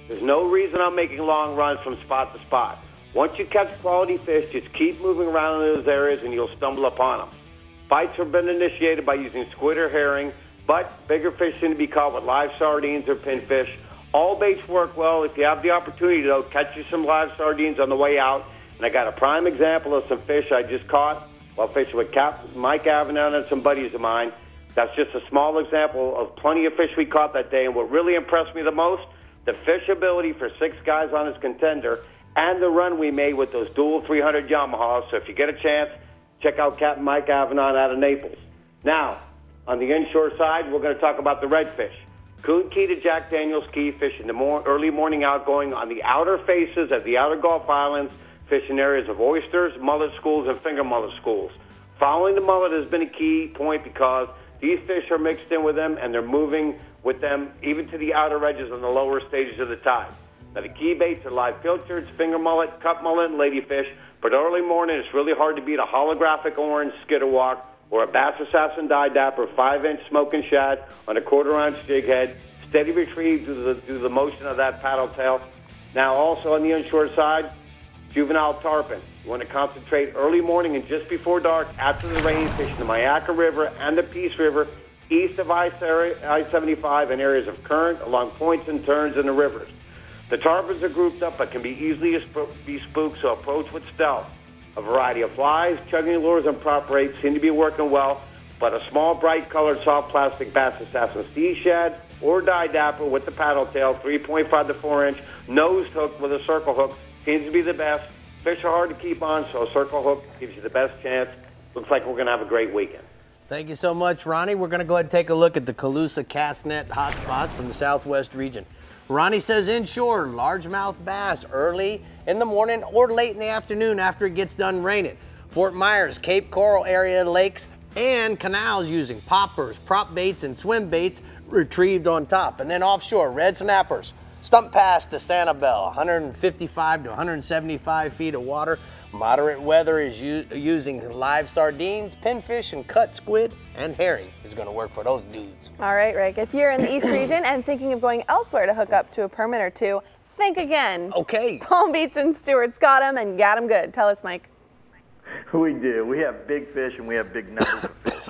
There's no reason I'm making long runs from spot to spot. Once you catch quality fish, just keep moving around in those areas and you'll stumble upon them. Bites have been initiated by using squid or herring, but bigger fish seem to be caught with live sardines or pinfish. All baits work well. If you have the opportunity, though, catch you some live sardines on the way out. And I got a prime example of some fish I just caught while fishing with Captain Mike Avenant and some buddies of mine. That's just a small example of plenty of fish we caught that day. And what really impressed me the most, the fish ability for 6 guys on his contender and the run we made with those dual 300 Yamahas. So if you get a chance, check out Captain Mike Avenant out of Naples. Now, on the inshore side, we're going to talk about the redfish. Coon Key to Jack Daniels Key, fishing the early morning outgoing on the outer faces of the outer Gulf Islands, fishing areas of oysters, mullet schools, and finger mullet schools. Following the mullet has been a key point because these fish are mixed in with them, and they're moving with them even to the outer edges and the lower stages of the tide. Now, the key baits are live pilchards, finger mullet, cup mullet, and ladyfish. But early morning, it's really hard to beat a holographic orange skitterwalk or a Bass Assassin Die Dapper 5-inch smoking shad on a 1/4-ounce jig head, steady retrieve due to the motion of that paddle tail. Now, also on the onshore side, juvenile tarpon. You want to concentrate early morning and just before dark after the rain, fishing the Mayaca River and the Peace River east of I-75 in areas of current along points and turns in the rivers. The tarpons are grouped up but can be easily be spooked, so approach with stealth. A variety of flies, chugging lures, and prop baits seem to be working well, but a small, bright-colored, soft plastic bass assassin sea shad or dye dapper with the paddle tail, 3.5 to 4-inch, nose hook with a circle hook seems to be the best. Fish are hard to keep on, so a circle hook gives you the best chance. Looks like we're going to have a great weekend. Thank you so much, Ronnie. We're going to go ahead and take a look at the Calusa cast net hotspots from the southwest region. Ronnie says inshore, largemouth bass early in the morning or late in the afternoon after it gets done raining. Fort Myers, Cape Coral area lakes, and canals using poppers, prop baits, and swim baits retrieved on top. And then offshore, red snappers, stump pass to Sanibel, 155 to 175 feet of water. Moderate weather is using live sardines, pinfish, and cut squid, and herring is going to work for those dudes. All right, Rick, if you're in the East region and thinking of going elsewhere to hook up to a permit or two, think again. Okay. Palm Beach and Stewart's got them and got them good. Tell us, Mike. We do. We have big fish and we have big numbers of fish.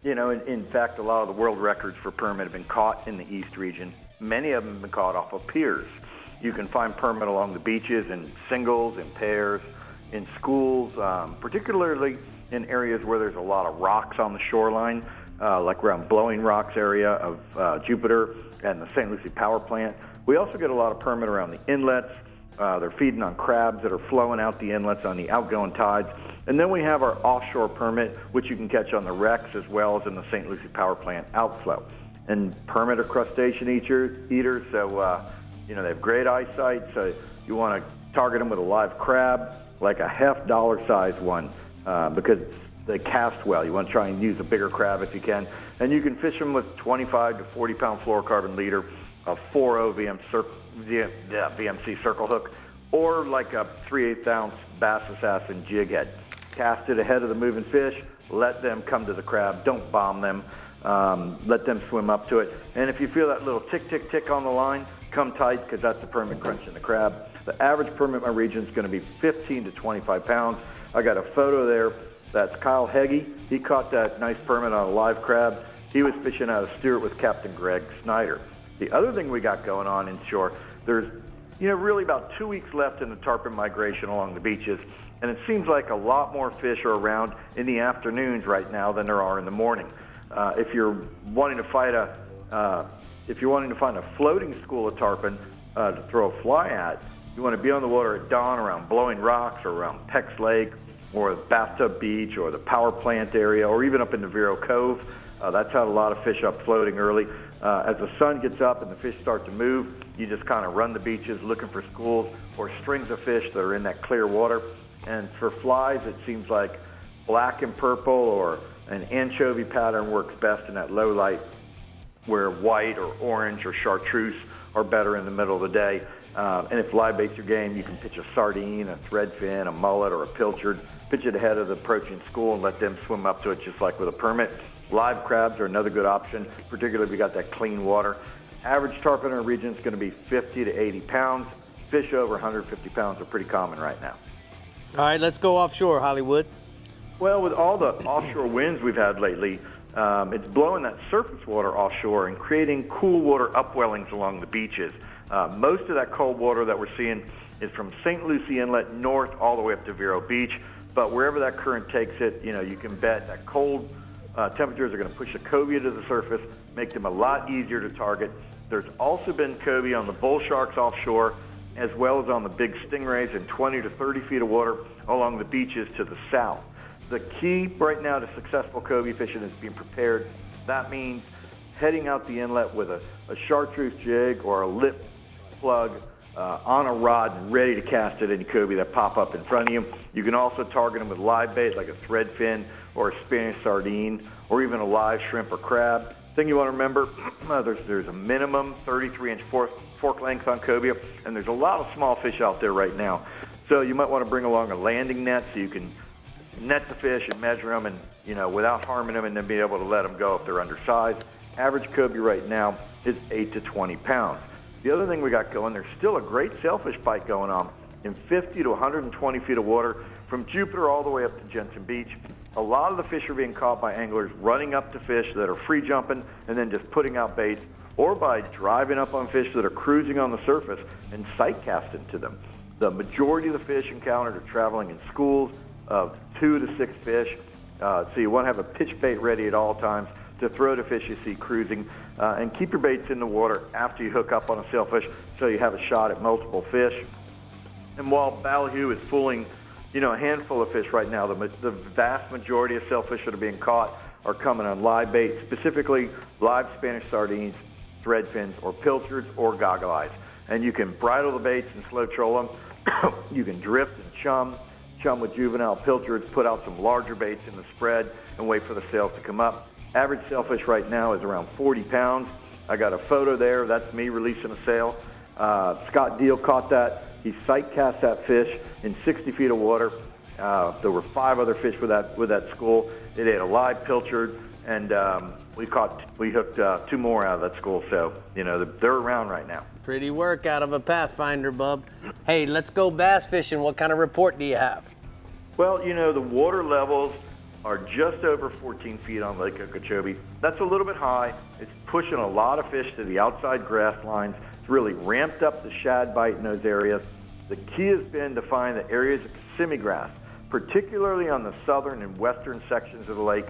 You know, in fact, a lot of the world records for permit have been caught in the East region. Many of them have been caught off of piers. You can find permit along the beaches in singles, in pairs, in schools, particularly in areas where there's a lot of rocks on the shoreline, like around Blowing Rocks area of Jupiter and the St. Lucie power plant. We also get a lot of permit around the inlets. They're feeding on crabs that are flowing out the inlets on the outgoing tides. And then we have our offshore permit, which you can catch on the wrecks as well as in the St. Lucie power plant outflow. And permit are crustacean eaters, so you know, they have great eyesight, so you want to target them with a live crab, like a $half size one, because they cast well. You want to try and use a bigger crab if you can. And you can fish them with 25 to 40 pound fluorocarbon leader, a 4.0 VMC circle hook, or like a 3/8 ounce Bass Assassin jig head. Cast it ahead of the moving fish, let them come to the crab, don't bomb them, let them swim up to it. And if you feel that little tick, tick, tick on the line, come tight, because that's the permit crunching the crab. The average permit in my region is going to be 15 to 25 pounds. I got a photo there. That's Kyle Heggie. He caught that nice permit on a live crab. He was fishing out of Stewart with Captain Greg Snyder. The other thing we got going on inshore, there's really about 2 weeks left in the tarpon migration along the beaches, and it seems like a lot more fish are around in the afternoons right now than there are in the morning. If you're wanting to find a floating school of tarpon to throw a fly at, you want to be on the water at dawn around Blowing Rocks or around Peck's Lake or Bathtub Beach or the power plant area or even up in the Vero Cove. That's had a lot of fish up floating early. As the sun gets up and the fish start to move, you just kind of run the beaches looking for schools or strings of fish that are in that clear water. And for flies, it seems like black and purple or an anchovy pattern works best in that low light, where white or orange or chartreuse are better in the middle of the day. And if live bait's your game, you can pitch a sardine, a threadfin, a mullet, or a pilchard. Pitch it ahead of the approaching school and let them swim up to it just like with a permit. Live crabs are another good option, particularly if you got that clean water. Average tarpon in our region is going to be 50 to 80 pounds. Fish over 150 pounds are pretty common right now. All right, let's go offshore, Hollywood. Well, with all the offshore winds we've had lately, it's blowing that surface water offshore and creating cool water upwellings along the beaches. Most of that cold water that we're seeing is from St. Lucie Inlet north all the way up to Vero Beach. But wherever that current takes it, you can bet that cold temperatures are going to push the cobia to the surface, make them a lot easier to target. There's also been cobia on the bull sharks offshore, as well as on the big stingrays in 20 to 30 feet of water along the beaches to the south. The key right now to successful cobia fishing is being prepared. That means heading out the inlet with a chartreuse jig or a lip plug on a rod and ready to cast at any cobia that pop up in front of you. You can also target them with live bait like a threadfin or a Spanish sardine or even a live shrimp or crab. Thing you want to remember, there's a minimum 33-inch fork length on cobia, and there's a lot of small fish out there right now. So you might want to bring along a landing net so you can net the fish and measure them and, without harming them, and then be able to let them go if they're undersized. Average cobia right now is 8 to 20 pounds. The other thing we got going, there's still a great sailfish bite going on in 50 to 120 feet of water from Jupiter all the way up to Jensen Beach. A lot of the fish are being caught by anglers running up to fish that are free jumping and then just putting out baits, or by driving up on fish that are cruising on the surface and sight casting to them. The majority of the fish encountered are traveling in schools of 2 to 6 fish. So you want to have a pitch bait ready at all times to throw to fish you see cruising, and keep your baits in the water after you hook up on a sailfish so you have a shot at multiple fish. And while ballyhoo is fooling, a handful of fish right now, the vast majority of sailfish that are being caught are coming on live bait, specifically live Spanish sardines, thread fins, or pilchards, or goggle eyes. And you can bridle the baits and slow troll them. You can drift and chum with juvenile pilchards, put out some larger baits in the spread, and wait for the sails to come up. Average sailfish right now is around 40 pounds. I got a photo there. That's me releasing a sail. Scott Deal caught that. He sight cast that fish in 60 feet of water. There were 5 other fish with that school. It ate a live pilchard, and we hooked 2 more out of that school. So they're around right now. Pretty work out of a Pathfinder, bub. Hey, let's go bass fishing. What kind of report do you have? Well, the water levels are just over 14 feet on Lake Okeechobee. That's a little bit high. It's pushing a lot of fish to the outside grass lines. It's really ramped up the shad bite in those areas. The key has been to find the areas of Kissimmee grass, particularly on the southern and western sections of the lake.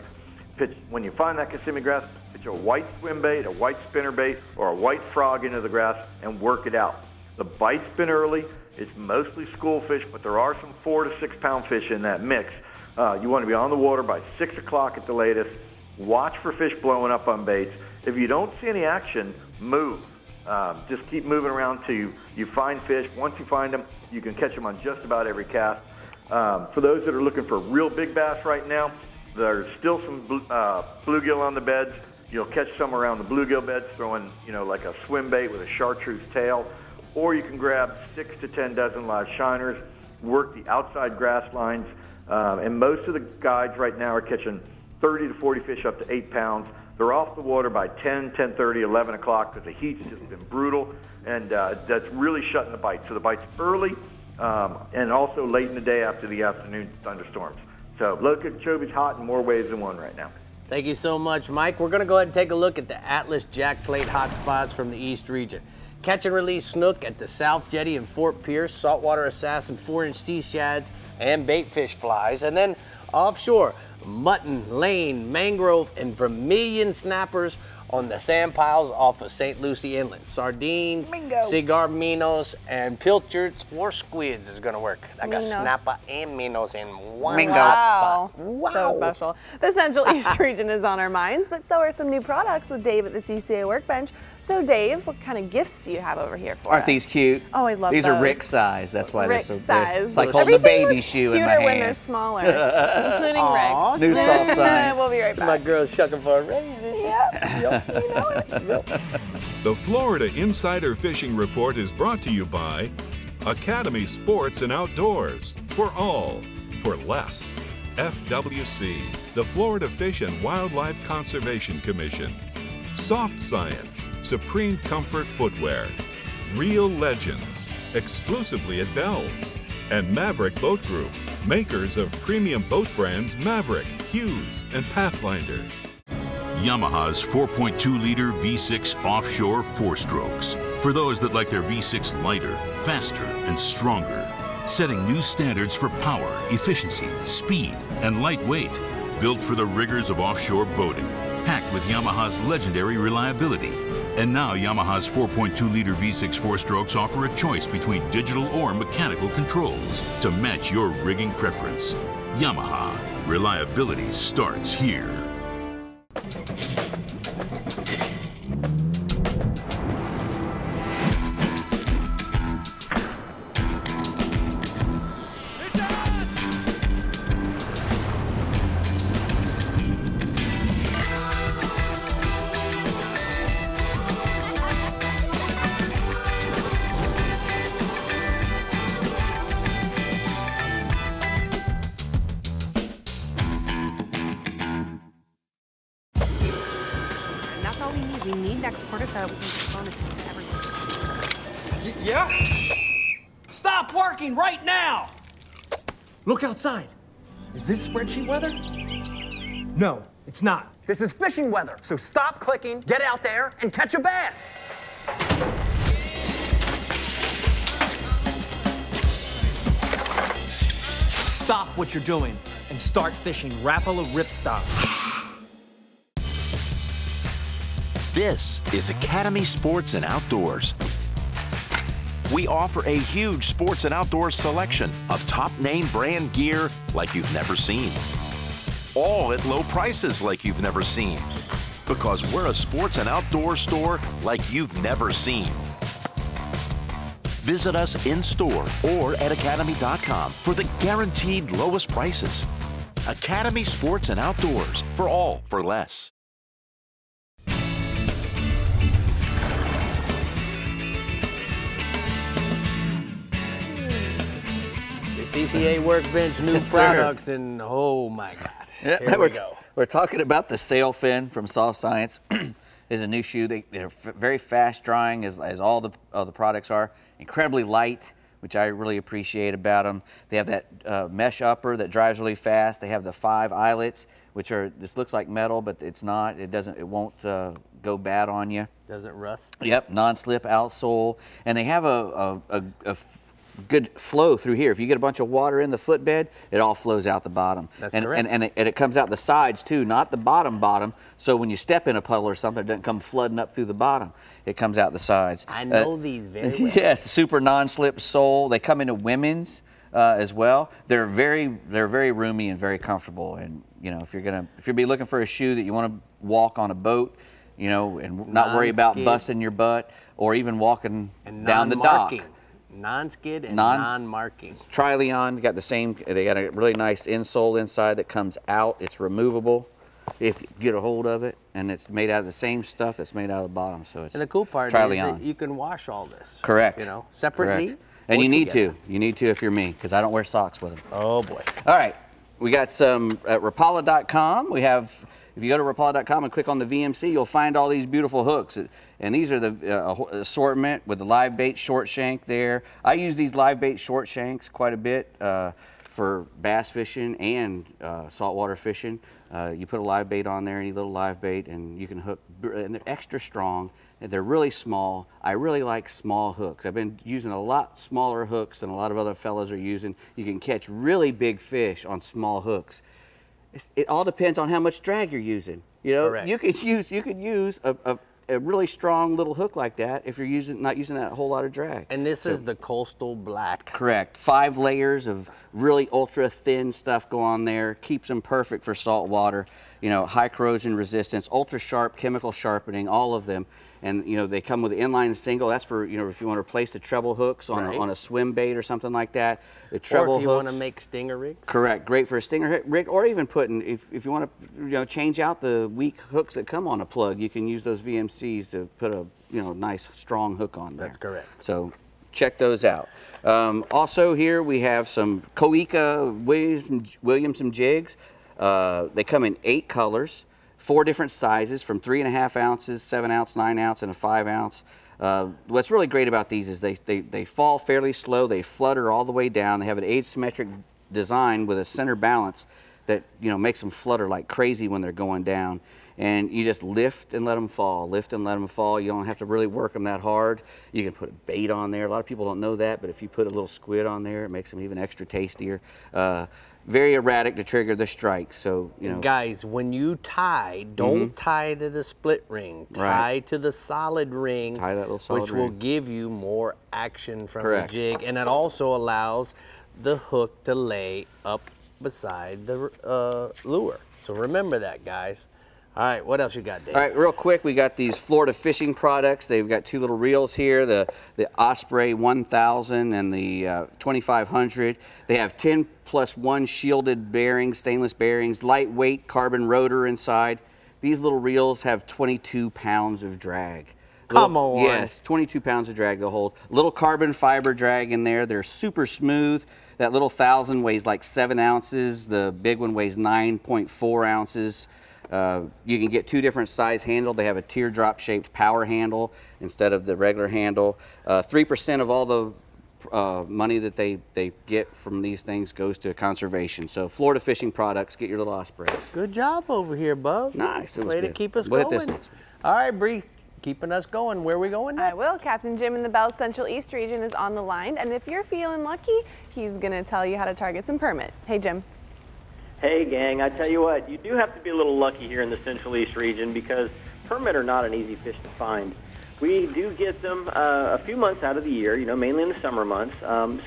When you find that Kissimmee grass, pitch a white swim bait, a white spinner bait, or a white frog into the grass and work it out. The bite's been early. It's mostly school fish, but there are some 4 to 6 pound fish in that mix. You want to be on the water by 6 o'clock at the latest. Watch for fish blowing up on baits. If you don't see any action, move. Just keep moving around till you find fish. Once you find them, you can catch them on just about every cast. For those that are looking for real big bass right now, there's still some bluegill on the beds. You'll catch some around the bluegill beds, throwing like a swim bait with a chartreuse tail. Or you can grab 6 to 10 dozen live shiners, work the outside grass lines. And most of the guides right now are catching 30 to 40 fish up to 8 pounds. They're off the water by 10, 10:30, 11 o'clock because the heat's just been brutal, and that's really shutting the bite. So the bite's early and also late in the day after the afternoon thunderstorms. So Lake Okeechobee's hot in more ways than one right now. Thank you so much, Mike. We're going to go ahead and take a look at the Atlas Jack Plate hotspots from the East region. Catch and release snook at the South Jetty and Fort Pierce, saltwater assassin 4-inch sea shads and baitfish flies. And then offshore, mutton, lane, mangrove, and vermilion snappers on the sand piles off of St. Lucie Inlet. Sardines, cigar minos, and pilchards or squids is going to work. I got snapper and minos in one hotspot. Wow. So special. The Central East region is on our minds, but so are some new products with Dave at the CCA Workbench. So Dave, what kind of gifts do you have over here for us? Aren't these cute? Oh, I love these. Those. These are Rick size. That's why they're so big. It's like holding a baby shoe in my hand. When they're smaller, including Rick. New soft science. We'll be right back. My girl's shucking for a raise. Yep. You know it. The Florida Insider Fishing Report is brought to you by Academy Sports and Outdoors. For all, for less. FWC, the Florida Fish and Wildlife Conservation Commission. Soft Science, Supreme Comfort Footwear. Real Legends, exclusively at Bell's. And Maverick Boat Group, makers of premium boat brands Maverick, Hughes, and Pathfinder. Yamaha's 4.2-liter V6 offshore 4-strokes. For those that like their V6 lighter, faster, and stronger. Setting new standards for power, efficiency, speed, and lightweight. Built for the rigors of offshore boating. Packed with Yamaha's legendary reliability. And now Yamaha's 4.2-liter V6 4-strokes offer a choice between digital or mechanical controls to match your rigging preference. Yamaha. Reliability starts here. guys, we need next quarter so that we can get bonuses to everyone. Yeah? Stop working right now! Look outside. Is this spreadsheet weather? No, it's not. This is fishing weather. So stop clicking, get out there, and catch a bass. Stop what you're doing and start fishing Rapala Ripstop. This is Academy Sports and Outdoors. We offer a huge sports and outdoors selection of top name brand gear like you've never seen. All at low prices like you've never seen. Because we're a sports and outdoor store like you've never seen. Visit us in store or at academy.com for the guaranteed lowest prices. Academy Sports and Outdoors, for all for less. CCA Workbench, new products, and oh my God, here we go. We're talking about the Sail Fin from Soft Science. Is a new shoe. They're very fast drying, as all the products are. Incredibly light, which I really appreciate about them. They have that mesh upper that dries really fast. They have the 5 eyelets, which are, this looks like metal, but it's not. It won't go bad on you. Doesn't rust. Yep, non-slip outsole, and they have a good flow through here. If you get a bunch of water in the footbed, it all flows out the bottom. That's and, correct. And it comes out the sides too, not the bottom. So when you step in a puddle or something, it doesn't come flooding up through the bottom. It comes out the sides. I know these very well. Yes, super non-slip sole. They come into women's as well. They're very roomy and very comfortable. And you know, if you're be looking for a shoe that you want to walk on a boat, you know, and not worry about busting your butt, or even walking down the dock. Non-skid and non-marking. Trillion got the same. They got a really nice insole inside that comes out. It's removable if you get a hold of it, and it's made out of the same stuff that's made out of the bottom. So it's and the cool part Trillion. is that you can wash all this. Correct. You know, separately. Correct. And you need to. You need to if you're me, because I don't wear socks with them. Oh boy. All right. We got some at Rapala.com. We have. If you go to Rapala.com and click on the VMC, you'll find all these beautiful hooks. And these are the assortment with the live bait short shank there. I use these live bait short shanks quite a bit for bass fishing and saltwater fishing. You put a live bait on there, any little live bait, and you can hook. And they're extra strong. And they're really small. I really like small hooks. I've been using a lot smaller hooks than a lot of other fellas are using. You can catch really big fish on small hooks. It all depends on how much drag you're using. You know, Correct. you could use a really strong little hook like that if you're not using that whole lot of drag. And this is the Coastal Black. Correct. 5 layers of really ultra thin stuff go on there. Keeps them perfect for salt water. You know, high corrosion resistance, ultra sharp chemical sharpening, all of them. And you know, they come with an inline single. That's for, you know, if you want to replace the treble hooks on a swim bait or something like that. The treble or if you hooks, want to make stinger rigs. correct. Great for a stinger rig, or even putting, if you want to, you know, change out the weak hooks that come on a plug, you can use those VMCs to put a, you know, nice strong hook on there. That's correct. So check those out. Also here we have some Koika Williamson jigs. They come in 8 colors. 4 different sizes, from 3.5 ounces, 7 ounce, 9 ounce, and a 5 ounce. What's really great about these is they fall fairly slow. They flutter all the way down. They have an asymmetric design with a center balance that, you know, makes them flutter like crazy when they're going down. And you just lift and let them fall, lift and let them fall. You don't have to really work them that hard. You can put a bait on there. A lot of people don't know that, but if you put a little squid on there, it makes them even extra tastier. Very erratic to trigger the strike. So, you know. And guys, when you tie, don't tie to the split ring. Tie to the solid ring, tie that little solid which ring. will give you more action from Correct. the jig. And it also allows the hook to lay up beside the lure. So remember that, guys. All right, what else you got, Dave? All right, real quick, we got these Florida fishing products. They've got 2 little reels here, the Osprey 1000 and the 2500. They have 10+1 shielded bearings, stainless bearings, lightweight carbon rotor inside. These little reels have 22 pounds of drag. Come on. Yes, 22 pounds of drag they'll hold. Little carbon fiber drag in there. They're super smooth. That little 1000 weighs like 7 ounces. The big one weighs 9.4 ounces. You can get 2 different size handle. They have a teardrop shaped power handle instead of the regular handle. 3% of all the money that they get from these things goes to conservation. So Florida Fishing Products, get your little ospreys. Good job over here, Bub. Nice. It was Way to good. keep us We'll going. hit this next week. All right, Bree, keeping us going. Where are we going next? I will. Captain Jim in the Bell's Central East region is on the line, and if you're feeling lucky, he's going to tell you how to target some permit. Hey, Jim. Hey, gang, I tell you what, you do have to be a little lucky here in the Central East region because permit are not an easy fish to find. We do get them a few months out of the year, you know, mainly in the summer months.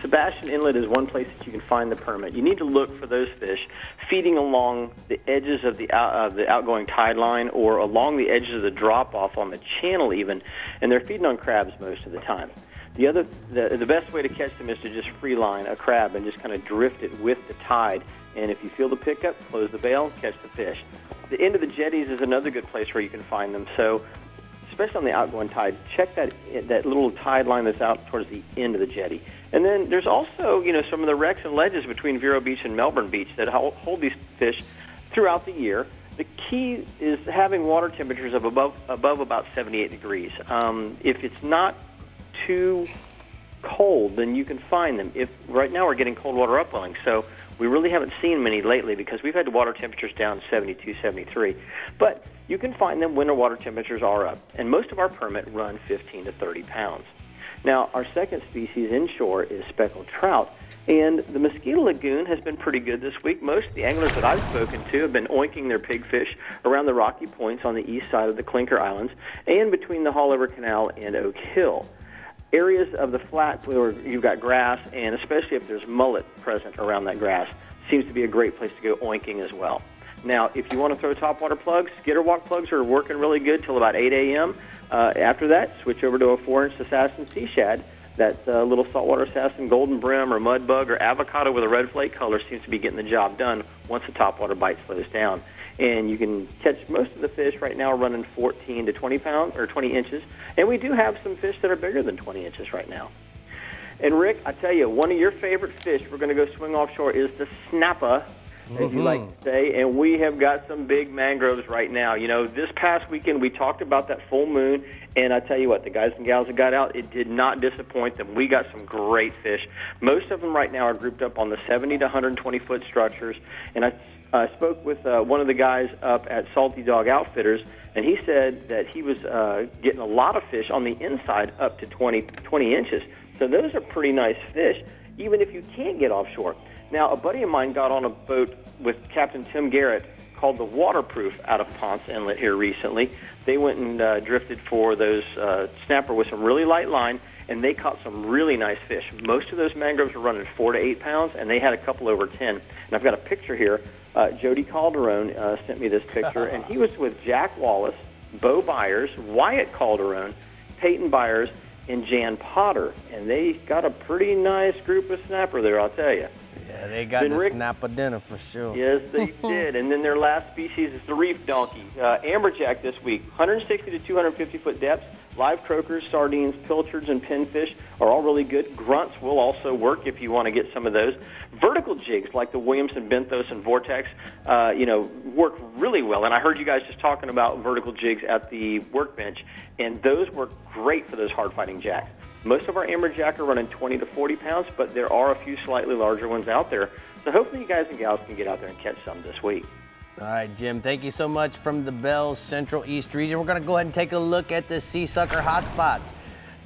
Sebastian Inlet is one place that you can find the permit. You need to look for those fish feeding along the edges of the outgoing tide line or along the edges of the drop-off on the channel even, and they're feeding on crabs most of the time. The best way to catch them is to just free line a crab and just kind of drift it with the tide. And if you feel the pickup, close the bail, catch the fish. The end of the jetties is another good place where you can find them. So, especially on the outgoing tide, check that little tide line that's out towards the end of the jetty. And then there's also, you know, some of the wrecks and ledges between Vero Beach and Melbourne Beach that hold these fish throughout the year. The key is having water temperatures of above about 78 degrees. If it's not too cold, then you can find them. Right now we're getting cold water upwelling, so we really haven't seen many lately because we've had water temperatures down 72, 73. But you can find them when the water temperatures are up, and most of our permit run 15 to 30 pounds. Now, our second species inshore is speckled trout, and the Mosquito Lagoon has been pretty good this week. Most of the anglers that I've spoken to have been oinking their pigfish around the Rocky Points on the east side of the Clinker Islands and between the Haulover Canal and Oak Hill. Areas of the flat where you've got grass, and especially if there's mullet present around that grass, seems to be a great place to go oinking as well. Now, if you want to throw topwater plugs, skitterwalk plugs are working really good till about 8 a.m. After that, switch over to a 4-inch Assassin Sea Shad. That little saltwater assassin, golden brim, or mud bug, or avocado with a red flake color seems to be getting the job done once the topwater bite slows down. And you can catch most of the fish right now running 14 to 20 pounds or 20 inches. And we do have some fish that are bigger than 20 inches right now. And Rick, I tell you, one of your favorite fish we're going to go swing offshore is the snapper, as you like to say, and we have got some big mangroves right now. You know, this past weekend we talked about that full moon, and I tell you what, the guys and gals that got out, it did not disappoint them. We got some great fish. Most of them right now are grouped up on the 70 to 120-foot structures, and I spoke with one of the guys up at Salty Dog Outfitters, and he said that he was getting a lot of fish on the inside up to 20 inches. So those are pretty nice fish, even if you can't get offshore. Now, a buddy of mine got on a boat with Captain Tim Garrett called the Waterproof out of Ponce Inlet here recently. They went and drifted for those snapper with some really light line, and they caught some really nice fish. Most of those mangroves were running 4 to 8 pounds, and they had a couple over 10. And I've got a picture here. Jody Calderon sent me this picture, and he was with Jack Wallace, Bo Byers, Wyatt Calderon, Peyton Byers, and Jan Potter, and they got a pretty nice group of snapper there, I'll tell you. Yeah, they got the snapper dinner for sure. Yes, they did. And then their last species is the reef donkey. Amberjack this week, 160 to 250-foot depths. Live croakers, sardines, pilchards, and pinfish are all really good. Grunts will also work if you want to get some of those. Vertical jigs like the Williamson, Benthos, and Vortex, work really well. And I heard you guys just talking about vertical jigs at the workbench, and those work great for those hard-fighting jacks. Most of our amberjack are running 20 to 40 pounds, but there are a few slightly larger ones out there. So hopefully you guys and gals can get out there and catch some this week. All right, Jim, thank you so much from the Bell's Central East region. We're going to go ahead and take a look at the sea sucker hotspots.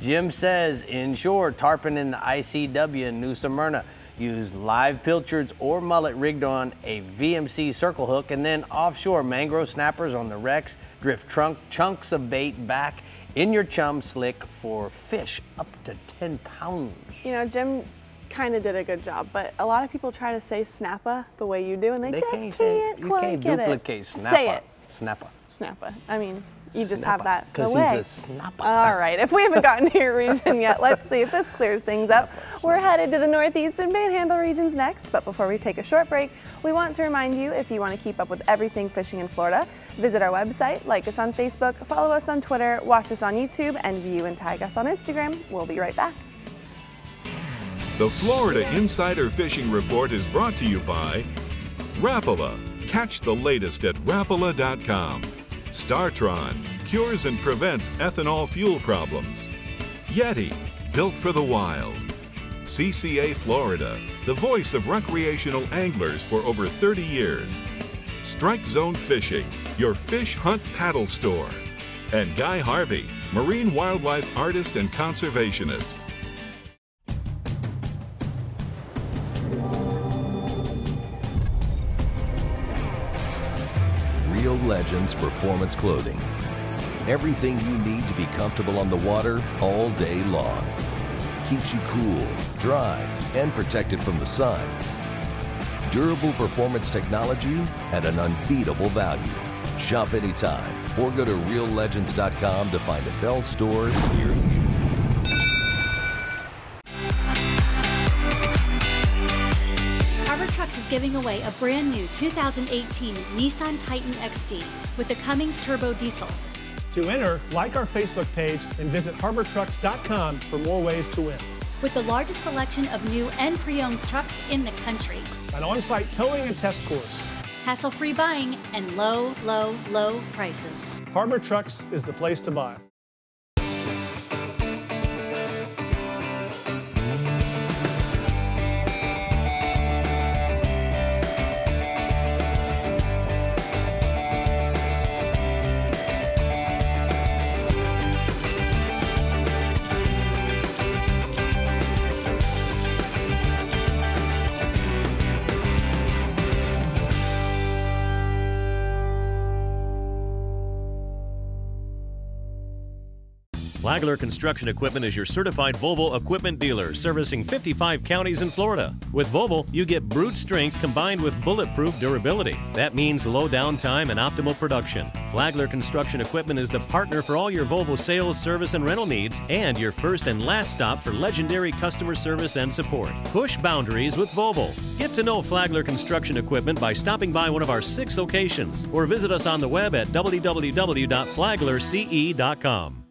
Jim says inshore, tarpon in the ICW in New Smyrna. Use live pilchards or mullet rigged on a VMC circle hook, and then offshore, mangrove snappers on the wrecks. Drift chunks of bait back in your chum slick for fish up to 10 pounds. You know, Jim kind of did a good job, but a lot of people try to say snapper the way you do, and they just can't quite get it. You can't duplicate snapper. Say it. Snapper. Snapper. I mean, you just Snapper, have that the 'cause way. he's a snapper. All right, if we haven't gotten to your region yet, let's see if this clears things up. We're headed to the Northeast and Panhandle regions next, but before we take a short break, we want to remind you, if you want to keep up with everything fishing in Florida, visit our website, like us on Facebook, follow us on Twitter, watch us on YouTube, and view and tag us on Instagram. We'll be right back. The Florida Insider Fishing Report is brought to you by Rapala, Catch the latest at Rapala.com. Startron cures and prevents ethanol fuel problems. Yeti, built for the wild. CCA Florida, the voice of recreational anglers for over 30 years. Strike Zone Fishing, your fish hunt paddle store. And Guy Harvey, marine wildlife artist and conservationist. Real Legends Performance Clothing. Everything you need to be comfortable on the water all day long. Keeps you cool, dry, and protected from the sun. Durable performance technology at an unbeatable value. Shop anytime or go to reallegends.com to find a Bell store near you. Harbor Trucks is giving away a brand new 2018 Nissan Titan XD with the Cummins Turbo Diesel. To enter, like our Facebook page and visit harbortrucks.com for more ways to win. With the largest selection of new and pre-owned trucks in the country. An on-site towing and test course. Hassle-free buying and low, low, low prices. Harbor Trucks is the place to buy. Flagler Construction Equipment is your certified Volvo equipment dealer, servicing 55 counties in Florida. With Volvo, you get brute strength combined with bulletproof durability. That means low downtime and optimal production. Flagler Construction Equipment is the partner for all your Volvo sales, service, and rental needs, and your first and last stop for legendary customer service and support. Push boundaries with Volvo. Get to know Flagler Construction Equipment by stopping by one of our 6 locations, or visit us on the web at www.flaglerce.com.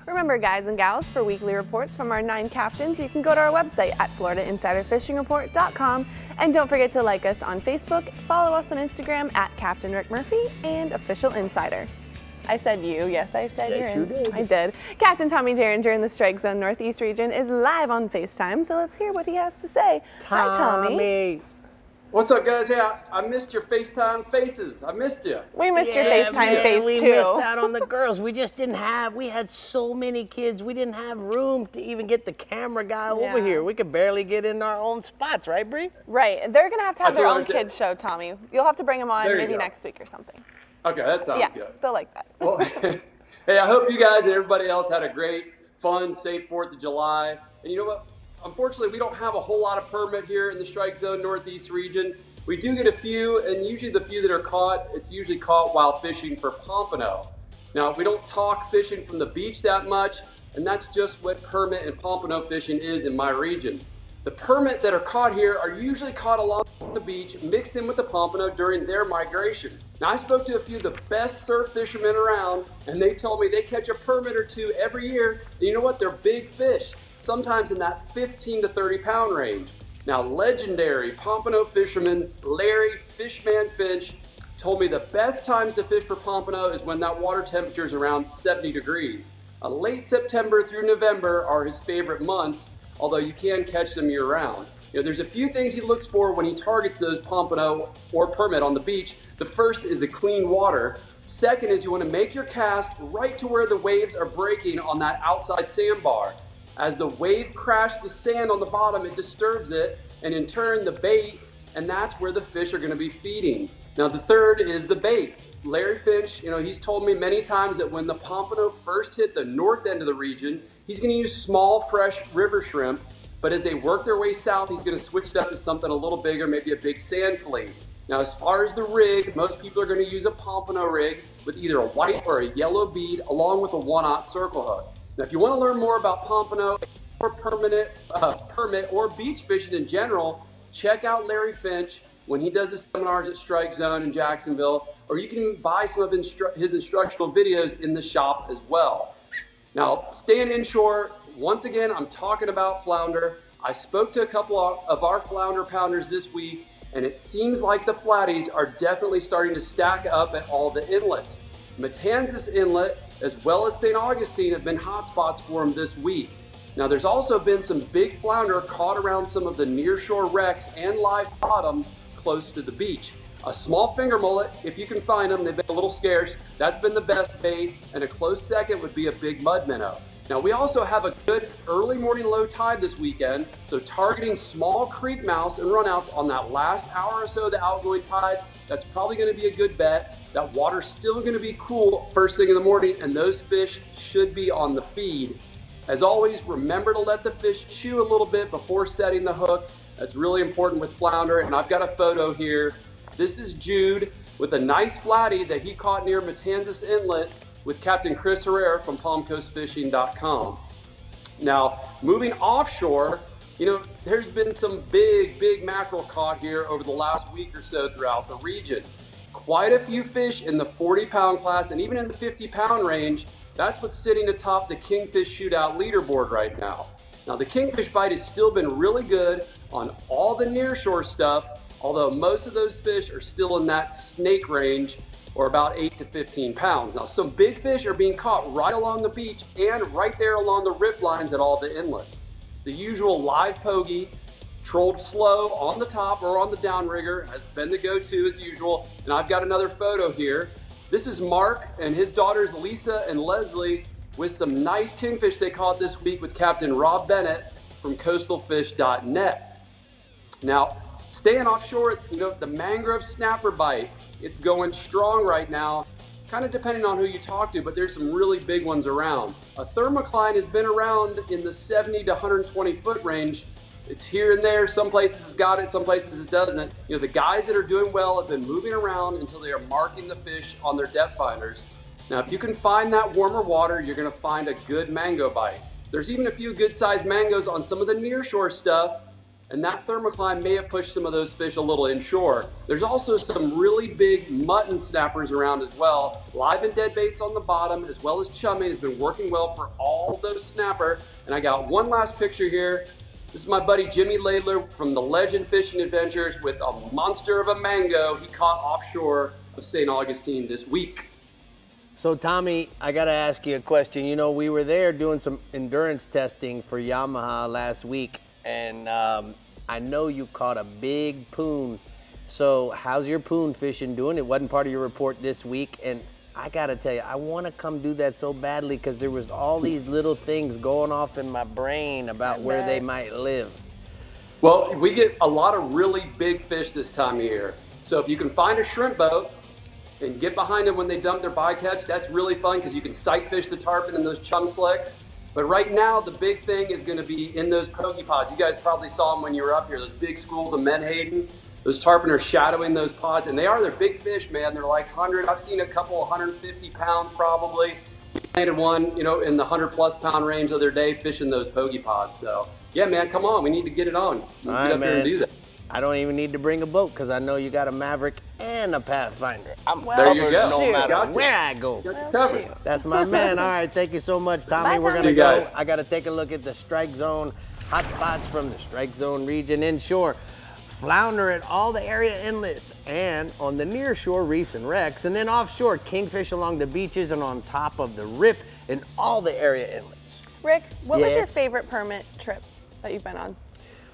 Remember, guys and gals, for weekly reports from our 9 captains, you can go to our website at FloridaInsiderFishingReport.com. And don't forget to like us on Facebook, follow us on Instagram at Captain Rick Murphy and Official Insider. I said you. Yes, I said yes, you did. I did. Captain Tommy Derringer in the Strike Zone Northeast region is live on FaceTime, so let's hear what he has to say. Hi, Tommy. What's up, guys? Hey, I missed your FaceTime faces. I missed you. We missed your FaceTime face, we too. missed out on the girls. We just didn't have, we had so many kids, we didn't have room to even get the camera guy over here. We could barely get in our own spots, right, Brie? Right. They're going to have their own kids show, Tommy. You'll have to bring them on maybe next week or something. Okay, that sounds good. Yeah, they'll like that. Well, hey, I hope you guys and everybody else had a great, fun, safe 4th of July. And you know what? Unfortunately, we don't have a whole lot of permit here in the Strike Zone Northeast region. We do get a few, and usually the few that are caught, it's usually caught while fishing for pompano. Now, we don't talk fishing from the beach that much, and that's just what permit and pompano fishing is in my region. The permit that are caught here are usually caught along the beach, mixed in with the pompano during their migration. Now, I spoke to a few of the best surf fishermen around, and they told me they catch a permit or two every year, and you know what? They're big fish, sometimes in that 15 to 30 pound range. Now, legendary pompano fisherman Larry Fishman Finch told me the best times to fish for pompano is when that water temperature is around 70 degrees. Late September through November are his favorite months, although you can catch them year-round. You know, there's a few things he looks for when he targets those pompano or permit on the beach. The first is the clean water. Second is you want to make your cast right to where the waves are breaking on that outside sandbar. As the wave crashes the sand on the bottom, it disturbs it, and in turn the bait, and that's where the fish are going to be feeding. Now the third is the bait. Larry Finch, you know, he's told me many times that when the pompano first hit the north end of the region, he's going to use small, fresh river shrimp, but as they work their way south, he's going to switch it up to something a little bigger, maybe a big sand flea. Now, as far as the rig, most people are going to use a pompano rig with either a white or a yellow bead along with a 1/0 circle hook. Now, if you want to learn more about pompano or permit or beach fishing in general, check out Larry Finch when he does his seminars at Strike Zone in Jacksonville, or you can buy some of his instructional videos in the shop as well. Now, staying inshore, once again, I'm talking about flounder. I spoke to a couple of our flounder pounders this week, and it seems like the flatties are definitely starting to stack up at all the inlets. Matanzas Inlet, as well as St. Augustine, have been hot spots for them this week. Now, there's also been some big flounder caught around some of the nearshore wrecks and live bottom close to the beach. A small finger mullet, if you can find them, they've been a little scarce. That's been the best bait, and a close second would be a big mud minnow. Now, we also have a good early morning low tide this weekend, so targeting small creek mouse and runouts on that last hour or so of the outgoing tide, that's probably going to be a good bet. That water's still going to be cool first thing in the morning, and those fish should be on the feed. As always, remember to let the fish chew a little bit before setting the hook. That's really important with flounder, and I've got a photo here. This is Jude with a nice flatty that he caught near Matanzas Inlet with Captain Chris Herrera from PalmCoastFishing.com. Now, moving offshore, you know, there's been some big mackerel caught here over the last week or so throughout the region. Quite a few fish in the 40-pound class and even in the 50-pound range. That's what's sitting atop the Kingfish Shootout leaderboard right now. Now, the kingfish bite has still been really good on all the nearshore stuff, although most of those fish are still in that snake range, or about 8 to 15 pounds. Now, some big fish are being caught right along the beach and right there along the rip lines at all the inlets. The usual live pogie, trolled slow on the top or on the downrigger, has been the go-to as usual. And I've got another photo here. This is Mark and his daughters Lisa and Leslie with some nice kingfish they caught this week with Captain Rob Bennett from coastalfish.net. Now, staying offshore, you know, the mangrove snapper bite, it's going strong right now, kind of depending on who you talk to, but there's some really big ones around. A thermocline has been around in the 70 to 120 foot range. It's here and there. Some places it's got it, some places it doesn't. You know, the guys that are doing well have been moving around until they are marking the fish on their depth finders. Now, if you can find that warmer water, you're gonna find a good mango bite. There's even a few good sized mangoes on some of the nearshore stuff, and that thermocline may have pushed some of those fish a little inshore. There's also some really big mutton snappers around as well. Live and dead baits on the bottom, as well as chumming, has been working well for all those snapper. And I got one last picture here. This is my buddy Jimmy Laidler from the Legend Fishing Adventures with a monster of a mango he caught offshore of St. Augustine this week. So Tommy, I gotta ask you a question. You know, we were there doing some endurance testing for Yamaha last week, and I know you caught a big poon. So how's your poon fishing doing? It wasn't part of your report this week, and I gotta tell you, I wanna come do that so badly because there was all these little things going off in my brain about where they might live. Well, we get a lot of really big fish this time of year. So if you can find a shrimp boat and get behind them when they dump their bycatch, that's really fun because you can sight fish the tarpon in those chum slicks. But right now, the big thing is going to be in those pogie pods. You guys probably saw them when you were up here, those big schools of menhaden. Those tarpon are shadowing those pods, and they're big fish, man. They're like 100, I've seen a couple 150 pounds probably. We landed one, you know, in the 100+ pound range the other day fishing those pogie pods. So, yeah, man, come on. We need to get it on. We need to get up here and do that. I don't even need to bring a boat because I know you got a Maverick and a Pathfinder. I'm there you go. No matter where I go. That's my man. All right, thank you so much, Tommy. We're gonna go. I gotta take a look at the strike zone hotspots from the strike zone region inshore. Flounder at all the area inlets and on the nearshore reefs and wrecks, and then offshore kingfish along the beaches and on top of the rip in all the area inlets. Rick, what was your favorite permit trip that you've been on?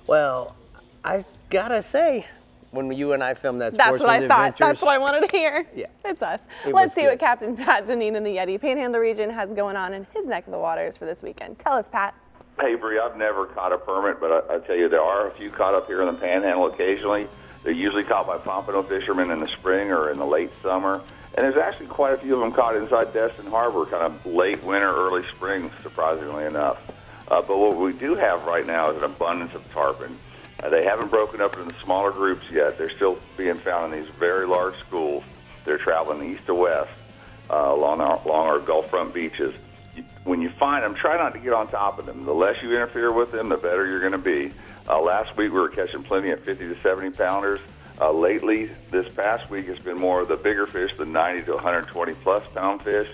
Well, I gotta say, when you and I filmed that That's what I thought. Adventures, that's what I wanted to hear. Yeah. It's us. Let's see what Captain Pat Deneen in the Yeti Panhandle region has going on in his neck of the waters for this weekend. Tell us, Pat. Hey, Brie, I've never caught a permit, but I tell you, there are a few caught up here in the Panhandle occasionally. They're usually caught by pompano fishermen in the spring or in the late summer. And there's actually quite a few of them caught inside Destin Harbor, kind of late winter, early spring, surprisingly enough. But what we do have right now is an abundance of tarpon. They haven't broken up into smaller groups yet. They're still being found in these very large schools. They're traveling east to west along our Gulf front beaches. When you find them, try not to get on top of them. The less you interfere with them, the better you're going to be. Last week we were catching plenty of 50 to 70 pounders. Lately, this past week, it's been more of the bigger fish, the 90 to 120 plus pound fish.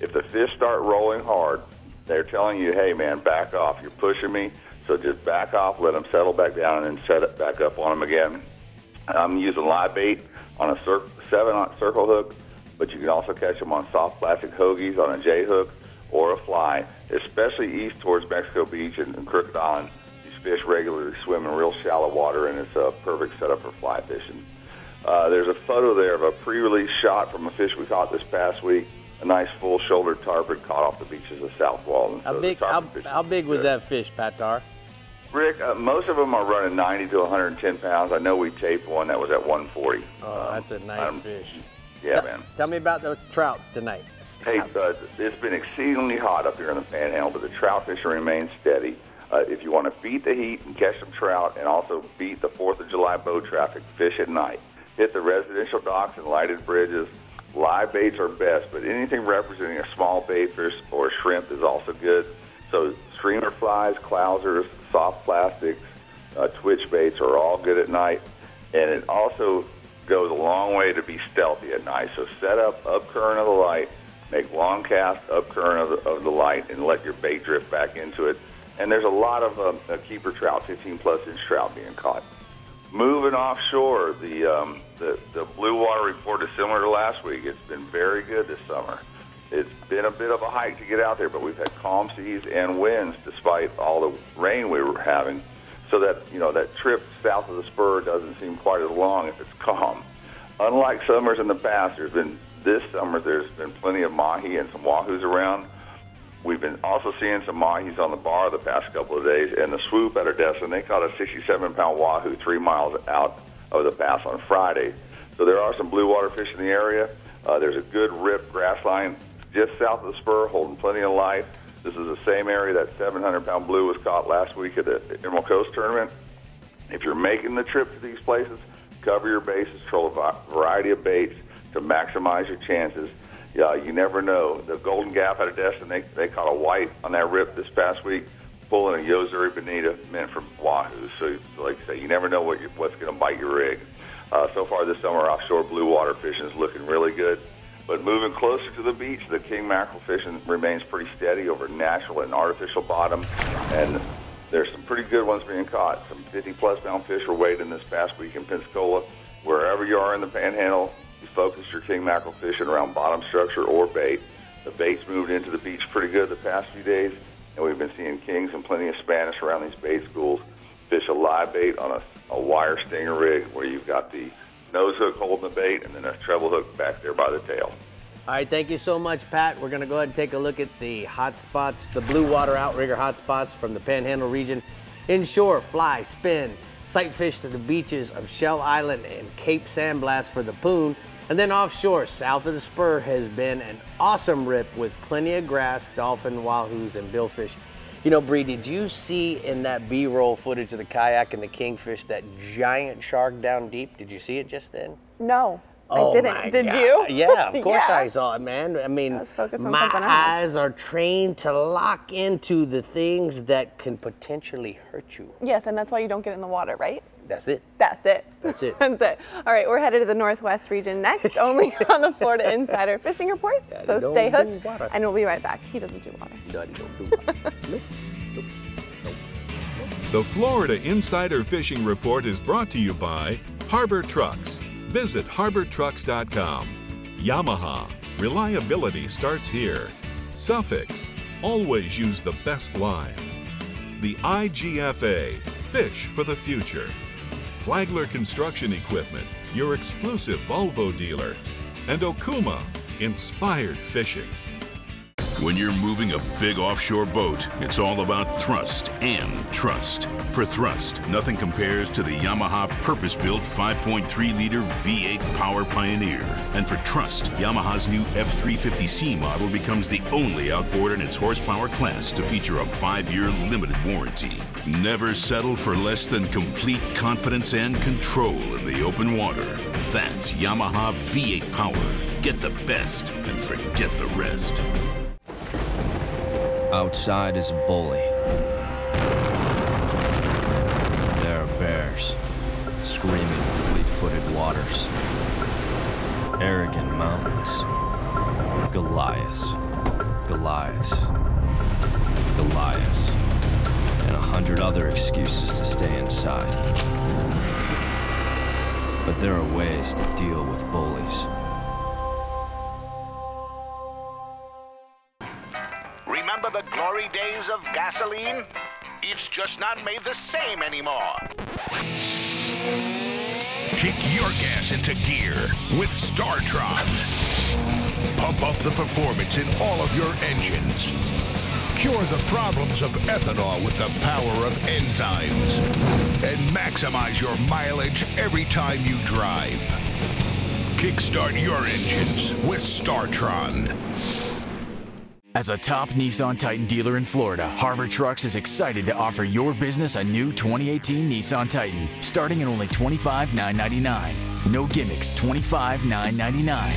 If the fish start rolling hard, they're telling you, hey man, back off. You're pushing me. So just back off, let them settle back down, and then set it back up on them again. I'm using live bait on a 7-aught circle hook, but you can also catch them on soft plastic hoagies on a J hook or a fly, especially east towards Mexico Beach and Crooked Island. These fish regularly swim in real shallow water, and it's a perfect setup for fly fishing. There's a photo there of a pre-release shot from a fish we caught this past week. A nice full-shouldered tarpon caught off the beaches of South Walden. How big was that fish, Patar? Rick, most of them are running 90 to 110 pounds. I know we taped one that was at 140. Oh, that's a nice fish. Yeah, man. Tell me about those trouts tonight. Hey, it's been exceedingly hot up here in the Panhandle, but the trout fishing remains steady. If you want to beat the heat and catch some trout and also beat the 4th of July boat traffic, fish at night. Hit the residential docks and lighted bridges. Live baits are best, but anything representing a small bait fish or shrimp is also good. So streamer flies, clousers, soft plastics, twitch baits are all good at night. And it also goes a long way to be stealthy at night. So set up current of the light, make long casts up current of the light, and let your bait drift back into it. And there's a lot of keeper trout, 15-plus inch trout being caught. Moving offshore, the blue water report is similar to last week. It's been very good this summer. It's been a bit of a hike to get out there, but we've had calm seas and winds despite all the rain we were having. So that, that trip south of the spur doesn't seem quite as long if it's calm. Unlike summers in the past, this summer there's been plenty of mahi and some wahoos around. We've been also seeing some mahis on the bar the past couple of days, and the swoop at Odessa, they caught a 67-pound wahoo 3 miles out of the pass on Friday. So there are some blue water fish in the area. There's a good rip grass line just south of the spur holding plenty of life. This is the same area that 700-pound blue was caught last week at the Emerald Coast tournament. If you're making the trip to these places, cover your bases, troll a variety of baits to maximize your chances. You never know. The Golden Gap at Odessa, they caught a white on that rip this past week, pulling a Yozuri Bonita meant for wahoo. So like I say, you never know what's going to bite your rig. So far this summer, offshore blue water fishing is looking really good. But moving closer to the beach, the king mackerel fishing remains pretty steady over natural and artificial bottom. And there's some pretty good ones being caught. Some 50-plus pound fish were weighed this past week in Pensacola. Wherever you are in the Panhandle, you focus your king mackerel fishing around bottom structure or bait. The bait's moved into the beach pretty good the past few days, and we've been seeing kings and plenty of Spanish around these bait schools fish a live bait on a wire stinger rig where you've got the nose hook holding the bait and then a treble hook back there by the tail. All right, thank you so much, Pat. We're going to go ahead and take a look at the hot spots, the blue water outrigger hot spots from the Panhandle region. Inshore, fly, spin, sight fish to the beaches of Shell Island and Cape Sandblast for the poon. And then offshore, south of the spur, has been an awesome rip with plenty of grass, dolphin, wahoos, and billfish. Brie, did you see in that B-roll footage of the kayak and the kingfish that giant shark down deep? Did you see it just then? No, I didn't. Did you? Yeah, of course I saw it, man. I mean, my eyes are trained to lock into the things that can potentially hurt you. Yes, and that's why you don't get in the water, right? That's it. That's it. That's it. That's it. All right, we're headed to the Northwest region next, only on the Florida Insider Fishing Report. So stay hooked, and we'll be right back. He doesn't do water. Daddy don't do water. The Florida Insider Fishing Report is brought to you by Harbor Trucks. Visit harbortrucks.com. Yamaha. Reliability starts here. Suffix. Always use the best line. The IGFA. Fish for the future. Flagler Construction Equipment, your exclusive Volvo dealer. And Okuma, inspired fishing. When you're moving a big offshore boat, it's all about thrust and trust. For thrust, nothing compares to the Yamaha purpose-built 5.3-liter V8 Power Pioneer. And for trust, Yamaha's new F350C model becomes the only outboard in its horsepower class to feature a 5-year limited warranty. Never settle for less than complete confidence and control in the open water. That's Yamaha V8 Power. Get the best and forget the rest. Outside is a bully. There are bears, screaming fleet-footed waters, arrogant mountains, Goliaths, Goliaths, Goliaths, and 100 other excuses to stay inside. But there are ways to deal with bullies. Remember the glory days of gasoline? It's just not made the same anymore. Kick your gas into gear with StarTron. Pump up the performance in all of your engines. Cure the problems of ethanol with the power of enzymes. And maximize your mileage every time you drive. Kickstart your engines with StarTron. As a top Nissan Titan dealer in Florida, Harbor Trucks is excited to offer your business a new 2018 Nissan Titan, starting at only $25,999. No gimmicks, $25,999.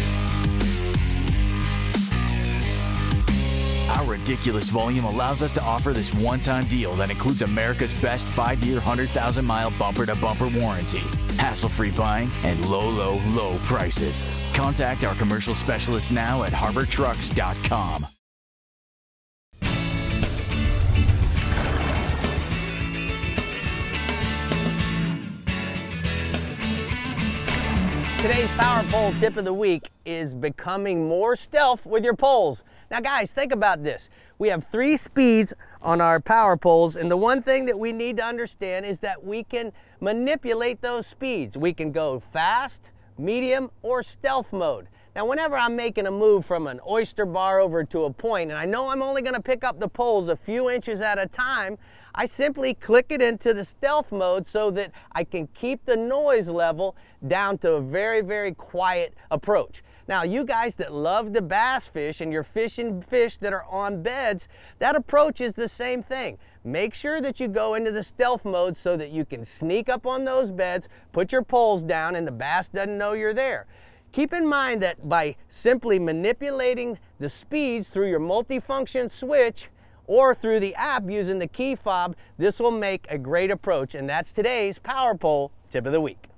Our ridiculous volume allows us to offer this one-time deal that includes America's best 5-year, 100,000-mile bumper-to-bumper warranty, hassle-free buying, and low, low, low prices. Contact our commercial specialist now at harbortrucks.com. Today's Power Pole tip of the week is becoming more stealth with your poles. Now guys, think about this. We have 3 speeds on our power poles, and the one thing that we need to understand is that we can manipulate those speeds. We can go fast, medium, or stealth mode. Now whenever I'm making a move from an oyster bar over to a point, and I know I'm only gonna pick up the poles a few inches at a time, I simply click it into the stealth mode so that I can keep the noise level down to a very, very quiet approach. Now, you guys that love to bass fish and you're fishing fish that are on beds, that approach is the same thing. Make sure that you go into the stealth mode so that you can sneak up on those beds, put your poles down, and the bass doesn't know you're there. Keep in mind that by simply manipulating the speeds through your multifunction switch or through the app using the key fob, this will make a great approach, and that's today's Power Pole tip of the week.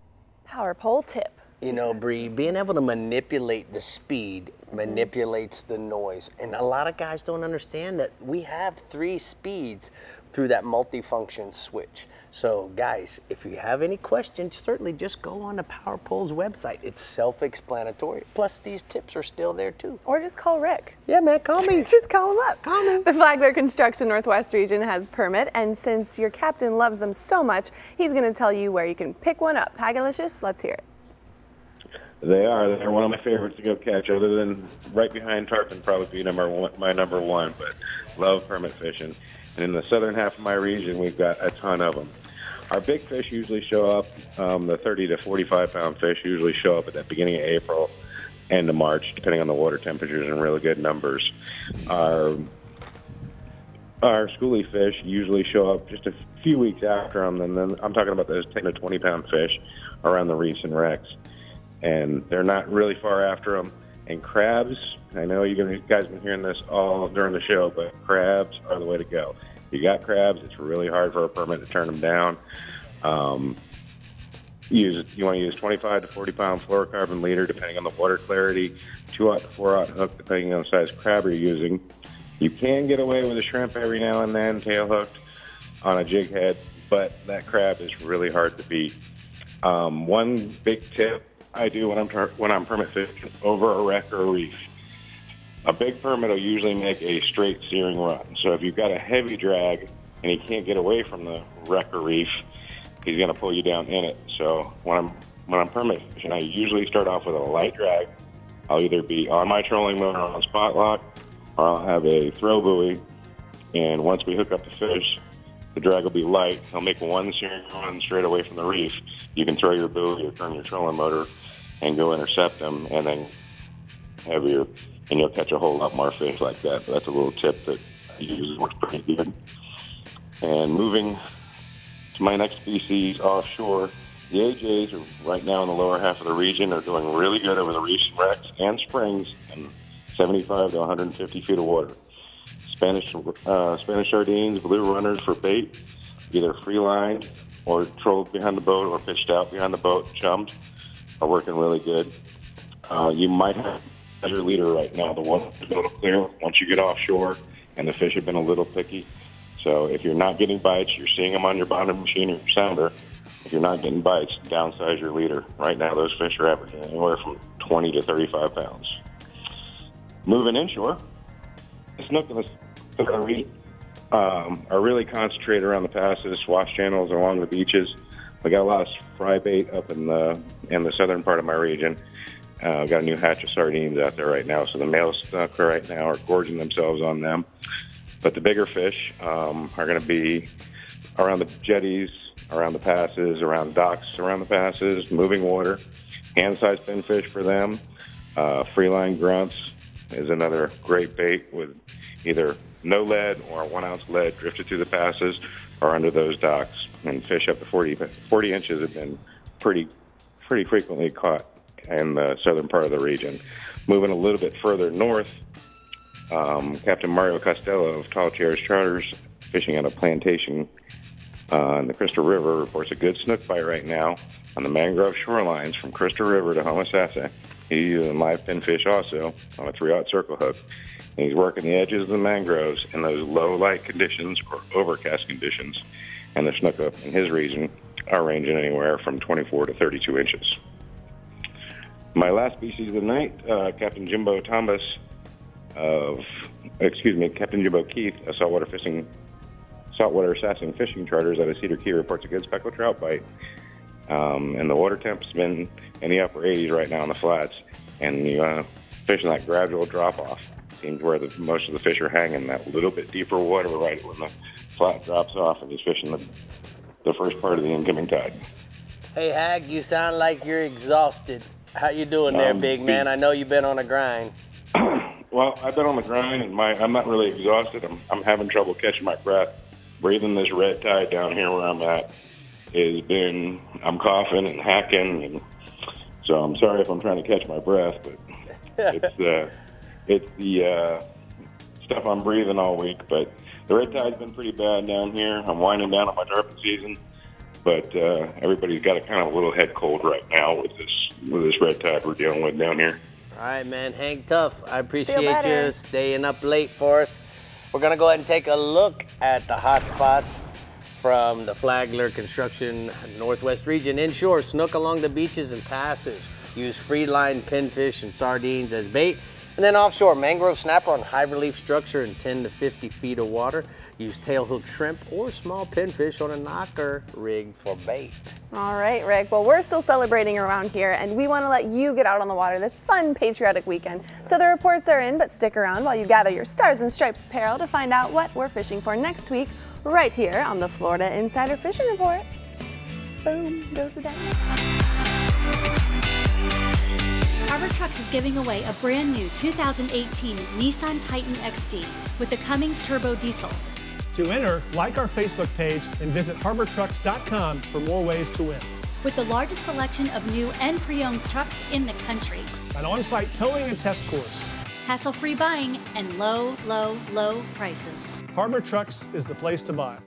Power Pole tip. You know, Brie, being able to manipulate the speed manipulates the noise, and a lot of guys don't understand that we have 3 speeds through that multifunction switch. So guys, if you have any questions, certainly just go on the Power Pole's website. It's self-explanatory. Plus these tips are still there too. Or just call Rick. Yeah, man, call me. Just call him up. Call me. The Flagler Construction Northwest region has permit, and since your captain loves them so much, he's going to tell you where you can pick one up. Hagalicious, let's hear it. They are. They're one of my favorites to go catch, other than right behind tarpon, probably be my number one, but love permit fishing. And in the southern half of my region, we've got a ton of them. Our big fish usually show up, the 30 to 45 pound fish usually show up at the beginning of April, end of March, depending on the water temperatures and really good numbers. Our schoolie fish usually show up just a few weeks after them, and then I'm talking about those 10 to 20 pound fish around the reefs and wrecks. And they're not really far after them. And crabs, I know you guys have been hearing this all during the show, but crabs are the way to go. If you got crabs, it's really hard for a permit to turn them down. You want to use 25 to 40 pound fluorocarbon leader, depending on the water clarity, 2/0 to 4/0 hook, depending on the size crab you're using. You can get away with a shrimp every now and then, tail hooked on a jig head, but that crab is really hard to beat. One big tip I do when I'm permit fishing over a wreck or a reef. A big permit will usually make a straight steering run. So if you've got a heavy drag and he can't get away from the wreck or reef, he's going to pull you down in it. So when I'm permit fishing, I usually start off with a light drag. I'll either be on my trolling motor on spot lock, or I'll have a throw buoy. And once we hook up the fish, the drag will be light. He'll make one steering run straight away from the reef. You can throw your buoy or turn your trolling motor and go intercept them, and then heavier, and you'll catch a whole lot more fish like that. That's a little tip that I use. It works pretty good. And moving to my next species offshore, the AJs are right now in the lower half of the region are doing really good over the reefs, wrecks, and springs in 75 to 150 feet of water. Spanish sardines, blue runners for bait, either free-lined or trolled behind the boat or pitched out behind the boat, chummed, are working really good. You might have a pleasure leader right now. The water is a little clear once you get offshore, and the fish have been a little picky. So if you're not getting bites, you're seeing them on your bottom machine or your sounder, If you're not getting bites, downsize your leader. Right now, those fish are averaging anywhere from 20 to 35 pounds. Moving inshore, the snook and the sturgeon are really concentrated around the passes, swash channels, along the beaches. We got a lot of fry bait up in the southern part of my region. Got a new hatch of sardines out there right now, so the male snook right now are gorging themselves on them. But the bigger fish are going to be around the jetties, around the passes, around docks, around the passes, moving water. Hand-sized pinfish for them. Freeline grunts is another great bait with either no lead or 1 ounce lead drifted through the passes or under those docks. And fish up to 40 inches have been pretty frequently caught in the southern part of the region. Moving a little bit further north, Captain Mario Costello of Tall Chairs Charters, fishing on a plantation on the Crystal River, reports a good snook bite right now on the mangrove shorelines from Crystal River to Homosassa. He's using live pinfish also on a 3/0 circle hook. And he's working the edges of the mangroves in those low light conditions or overcast conditions. And the snook up in his region are ranging anywhere from 24 to 32 inches. My last species of the night, Captain Jimbo Keith, a saltwater assessing fishing charters out of Cedar Key, reports a good speckled trout bite. And the water temp's been in the upper 80s right now on the flats. And you fishing that gradual drop off seems where most of the fish are hanging, that little bit deeper water right when the flat drops off, and he's fishing the first part of the incoming tide. Hey, Hag, you sound like you're exhausted. How you doing there, big man? I know you've been on a grind. Well, I've been on the grind, and I'm not really exhausted. I'm having trouble catching my breath. Breathing this red tide down here where I'm at I'm coughing and hacking, and so I'm sorry if I'm trying to catch my breath, but it's the stuff I'm breathing all week. But the red tide's been pretty bad down here. I'm winding down on my tarpon season, but everybody's got a kind of little head cold right now with this red tide we're dealing with down here. All right, man, hang tough. I appreciate you staying up late for us. We're gonna go ahead and take a look at the hot spots from the Flagler Construction Northwest region. Inshore, snook along the beaches and passes. Use free line pinfish and sardines as bait. And then offshore, mangrove snapper on high relief structure in 10 to 50 feet of water. Use tailhook shrimp or small pinfish on a knocker rig for bait. All right, Rick. Well, we're still celebrating around here, and we want to let you get out on the water this fun, patriotic weekend. So the reports are in, but stick around while you gather your Stars and Stripes apparel to find out what we're fishing for next week, right here on the Florida Insider Fishing Report. Boom, goes the day. Harbor Trucks is giving away a brand new 2018 Nissan Titan XD with the Cummins Turbo Diesel. To enter, like our Facebook page and visit harbortrucks.com for more ways to win. With the largest selection of new and pre-owned trucks in the country. An on-site towing and test course. Hassle-free buying and low, low, low prices. Harbor Trucks is the place to buy.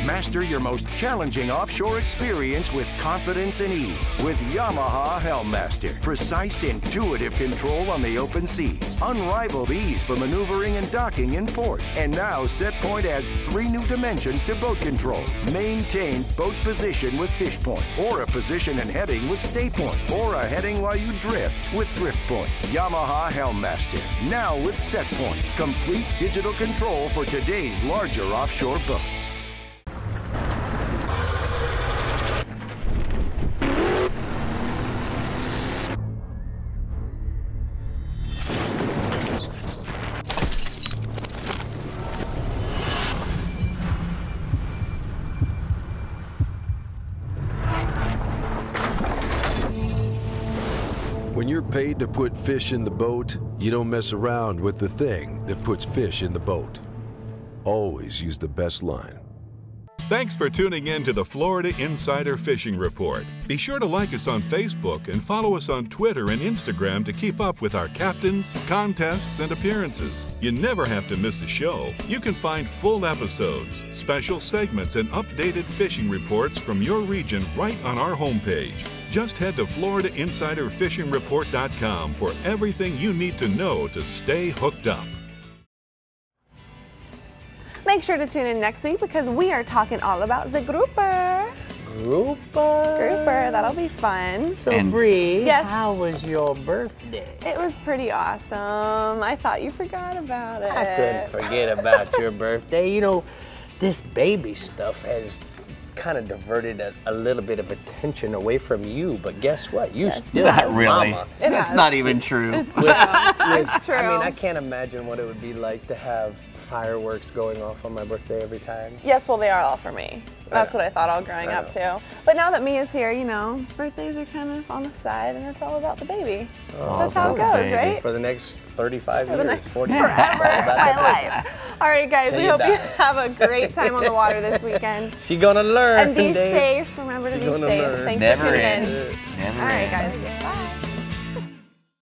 Master your most challenging offshore experience with confidence and ease with Yamaha Helmmaster. Precise, intuitive control on the open sea. Unrivaled ease for maneuvering and docking in port. And now SetPoint adds 3 new dimensions to boat control. Maintain boat position with fish point, or a position and heading with stay point, or a heading while you drift with drift point. Yamaha Helmmaster. Now with SetPoint. Complete digital control for today's larger offshore boats. When you're paid to put fish in the boat, you don't mess around with the thing that puts fish in the boat. Always use the best line. Thanks for tuning in to the Florida Insider Fishing Report. Be sure to like us on Facebook and follow us on Twitter and Instagram to keep up with our captains, contests, and appearances. You never have to miss a show. You can find full episodes, special segments, and updated fishing reports from your region right on our homepage. Just head to FloridaInsiderFishingReport.com for everything you need to know to stay hooked up. Make sure to tune in next week because we are talking all about the grouper. Grouper, that'll be fun. So, Brie, yes. how was your birthday? It was pretty awesome. I thought you forgot about it. I couldn't forget about your birthday. You know, this baby stuff has kind of diverted a little bit of attention away from you, but guess what? You still have mama. That's not even true. It's true. It's true. I mean, I can't imagine what it would be like to have fireworks going off on my birthday every time. Yes, well, they are all for me. That's what I thought all growing up too. But now that Mia's here, you know, birthdays are kind of on the side, and it's all about the baby. That's how it goes, right? For the next 35 For years, the next 40 forever years. of my life. All right, guys, we hope you have a great time on the water this weekend. She gonna learn. And be safe. Remember to be safe. Thanks for tuning in. Never All right, ends. guys. Bye.